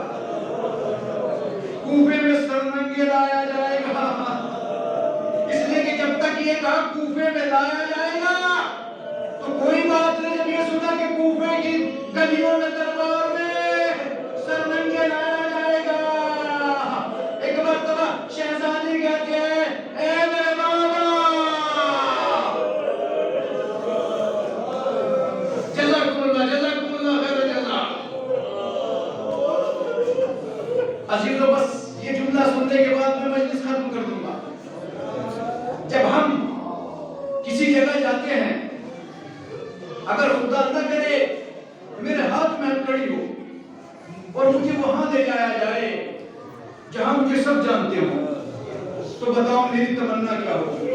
کوفے میں سرنگے لایا جائے گا، اس لیے کہ جب تک یہ کہا کوفے میں لایا جائے گا تو کوئی بات نہیں، جب یہ سنا کہ کوفے کی گلیوں میں دربار میں سرنگے لایا جائے گا، ایک مرتبہ شہزادی کہتی ہے اے میرے بابا، جزاکم اللہ خیر جزا۔ عزیزو بس یہ جملہ سننے کے بعد میں مجلس ختم کر دوں گا۔ جب ہم کسی جگہ جاتے ہیں، اگر خدا نہ کرے مجھے سب جانتے ہو، تو بتاؤ میری تمنا کیا ہوگی؟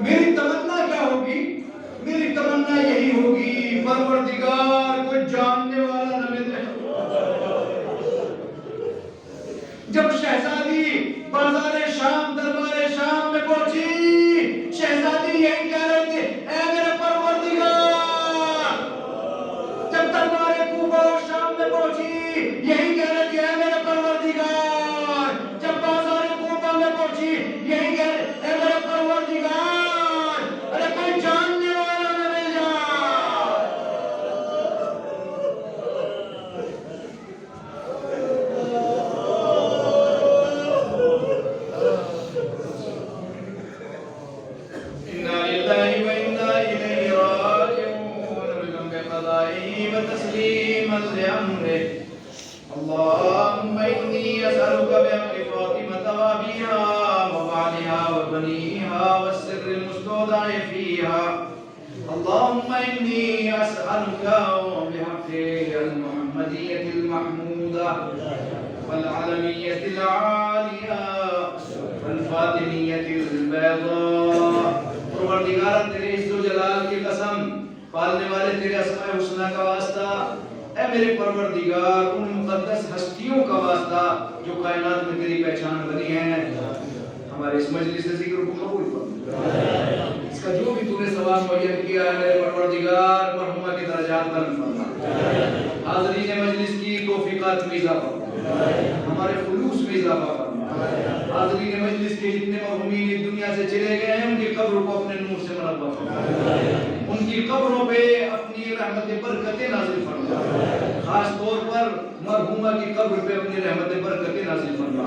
میری تمنا کیا ہوگی؟ میری تمنا یہی ہوگی پروردگار کوئی جاننے والا نہ ملے۔ جب شہزادی بازار شام دربار شام میں پہنچی، شہزادی یہی کہہ رہی تھی، اے میرے پروردگار۔ جب دربار کوفہ اور شام میں پہنچی، یہی کہہ رہی تھی، اے میرے پروردگار۔ جب بازار کوفہ میں پہنچی، یہی کہہ رہی تھی، اے میرے پروردگار، ارے کوئی جاننے والا نہ مل جائے۔ اِنَّا لِلَّهِ وَإِنَّا إِلَيْهِ رَاجِعُونَ بِقَضَائِهِ وَتَسْلِيمًا لِأَمْرِهِ اللهم إني أسألك بأمر فاطمة وأبيها وبعلها وبنيها والسر المستودع فيها اللهم إني أسألك بحق المحمدية المحمودة والعلمية العالية والفاطمية البيضاء پروردگار تیرے عز و جلال کی قسم، پالنے والے تیرے اسماء حسنہ کا واسطہ، اے میرے پروردگار ان مقدس ہستیوں کا واسطہ جو کائنات میں تیری پہچان بنی ہیں، ہمارے اس مجلس سے ذکر کو قبول فرما۔ اس کا جو بھی تو نے ثواب معین کیا ہے میرے پروردگار مرحومہ کے درجات بلند فرما۔ حاضرین مجلس کی توفیقات میں اضافہ فرما، ہمارے خلوص میں اضافہ فرما۔ حاضرین مجلس کے جتنے مرحومین اس دنیا سے چلے گئے ہیں، ان کی قبروں کو اپنے نور سے منور فرما، ان کی قبروں پہ اپنی رحمت برکتیں نازل فرما، خاص طور پر مرحومہ کی قبر پہ اپنی رحمت برکتیں نازل فرما۔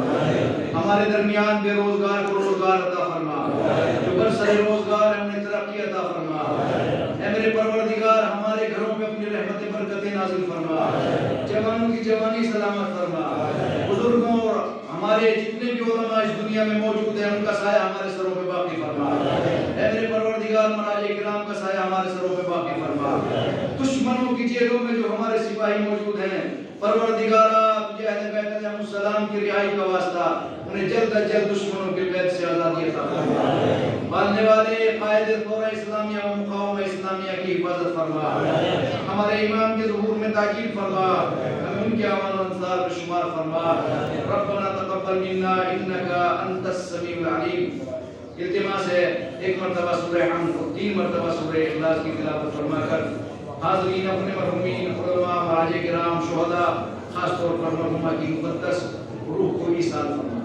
ہمارے درمیان بے روزگار کو روزگار عطا فرما، جو برسر روزگار ہے انہیں ترقی عطا فرما۔ اے میرے پروردگار ہمارے گھروں پہ اپنی رحمت برکتیں نازل فرما، جوانوں کی جوانی سلامت فرما، بزرگوں اور ہمارے جتنے بھی علماء اس دنیا میں موجود ہیں ان کا سایہ ہمارے سروں پہ باقی فرما۔ اے میرے پروردگار مراجع کرام کا سایہ ہمارے سروں پہ باقی فرما۔ دشمنوں کی جیلوں میں جو ہمارے سپاہی موجود ہیں، پروردگارا تجھے اہل بیت علیہ السلام کی رہائی کا واسطہ انہیں جلد از جلد دشمنوں کے قید سے آزادی عطا فرما۔ ماننے والے قائد دورہ اسلامیہ و مقاومہ اسلامیہ کی حفاظت فرما، ہمارے امام کے ظہور میں تاکید فرما، ہمیں ان کے اعوان و انصار میں شمار فرما۔ ربنا تقبل منا انک انت السمیع العلیم۔ التماس ہے ایک مرتبہ سورہ حمد اور 3 مرتبہ سورہ اخلاص کی تلاوت فرما کر حاضرین اپنے مرحومین علماء مراجع کرام شہداء خاص طور پر مرحومہ کی مقدس روح کو ایصال فرما۔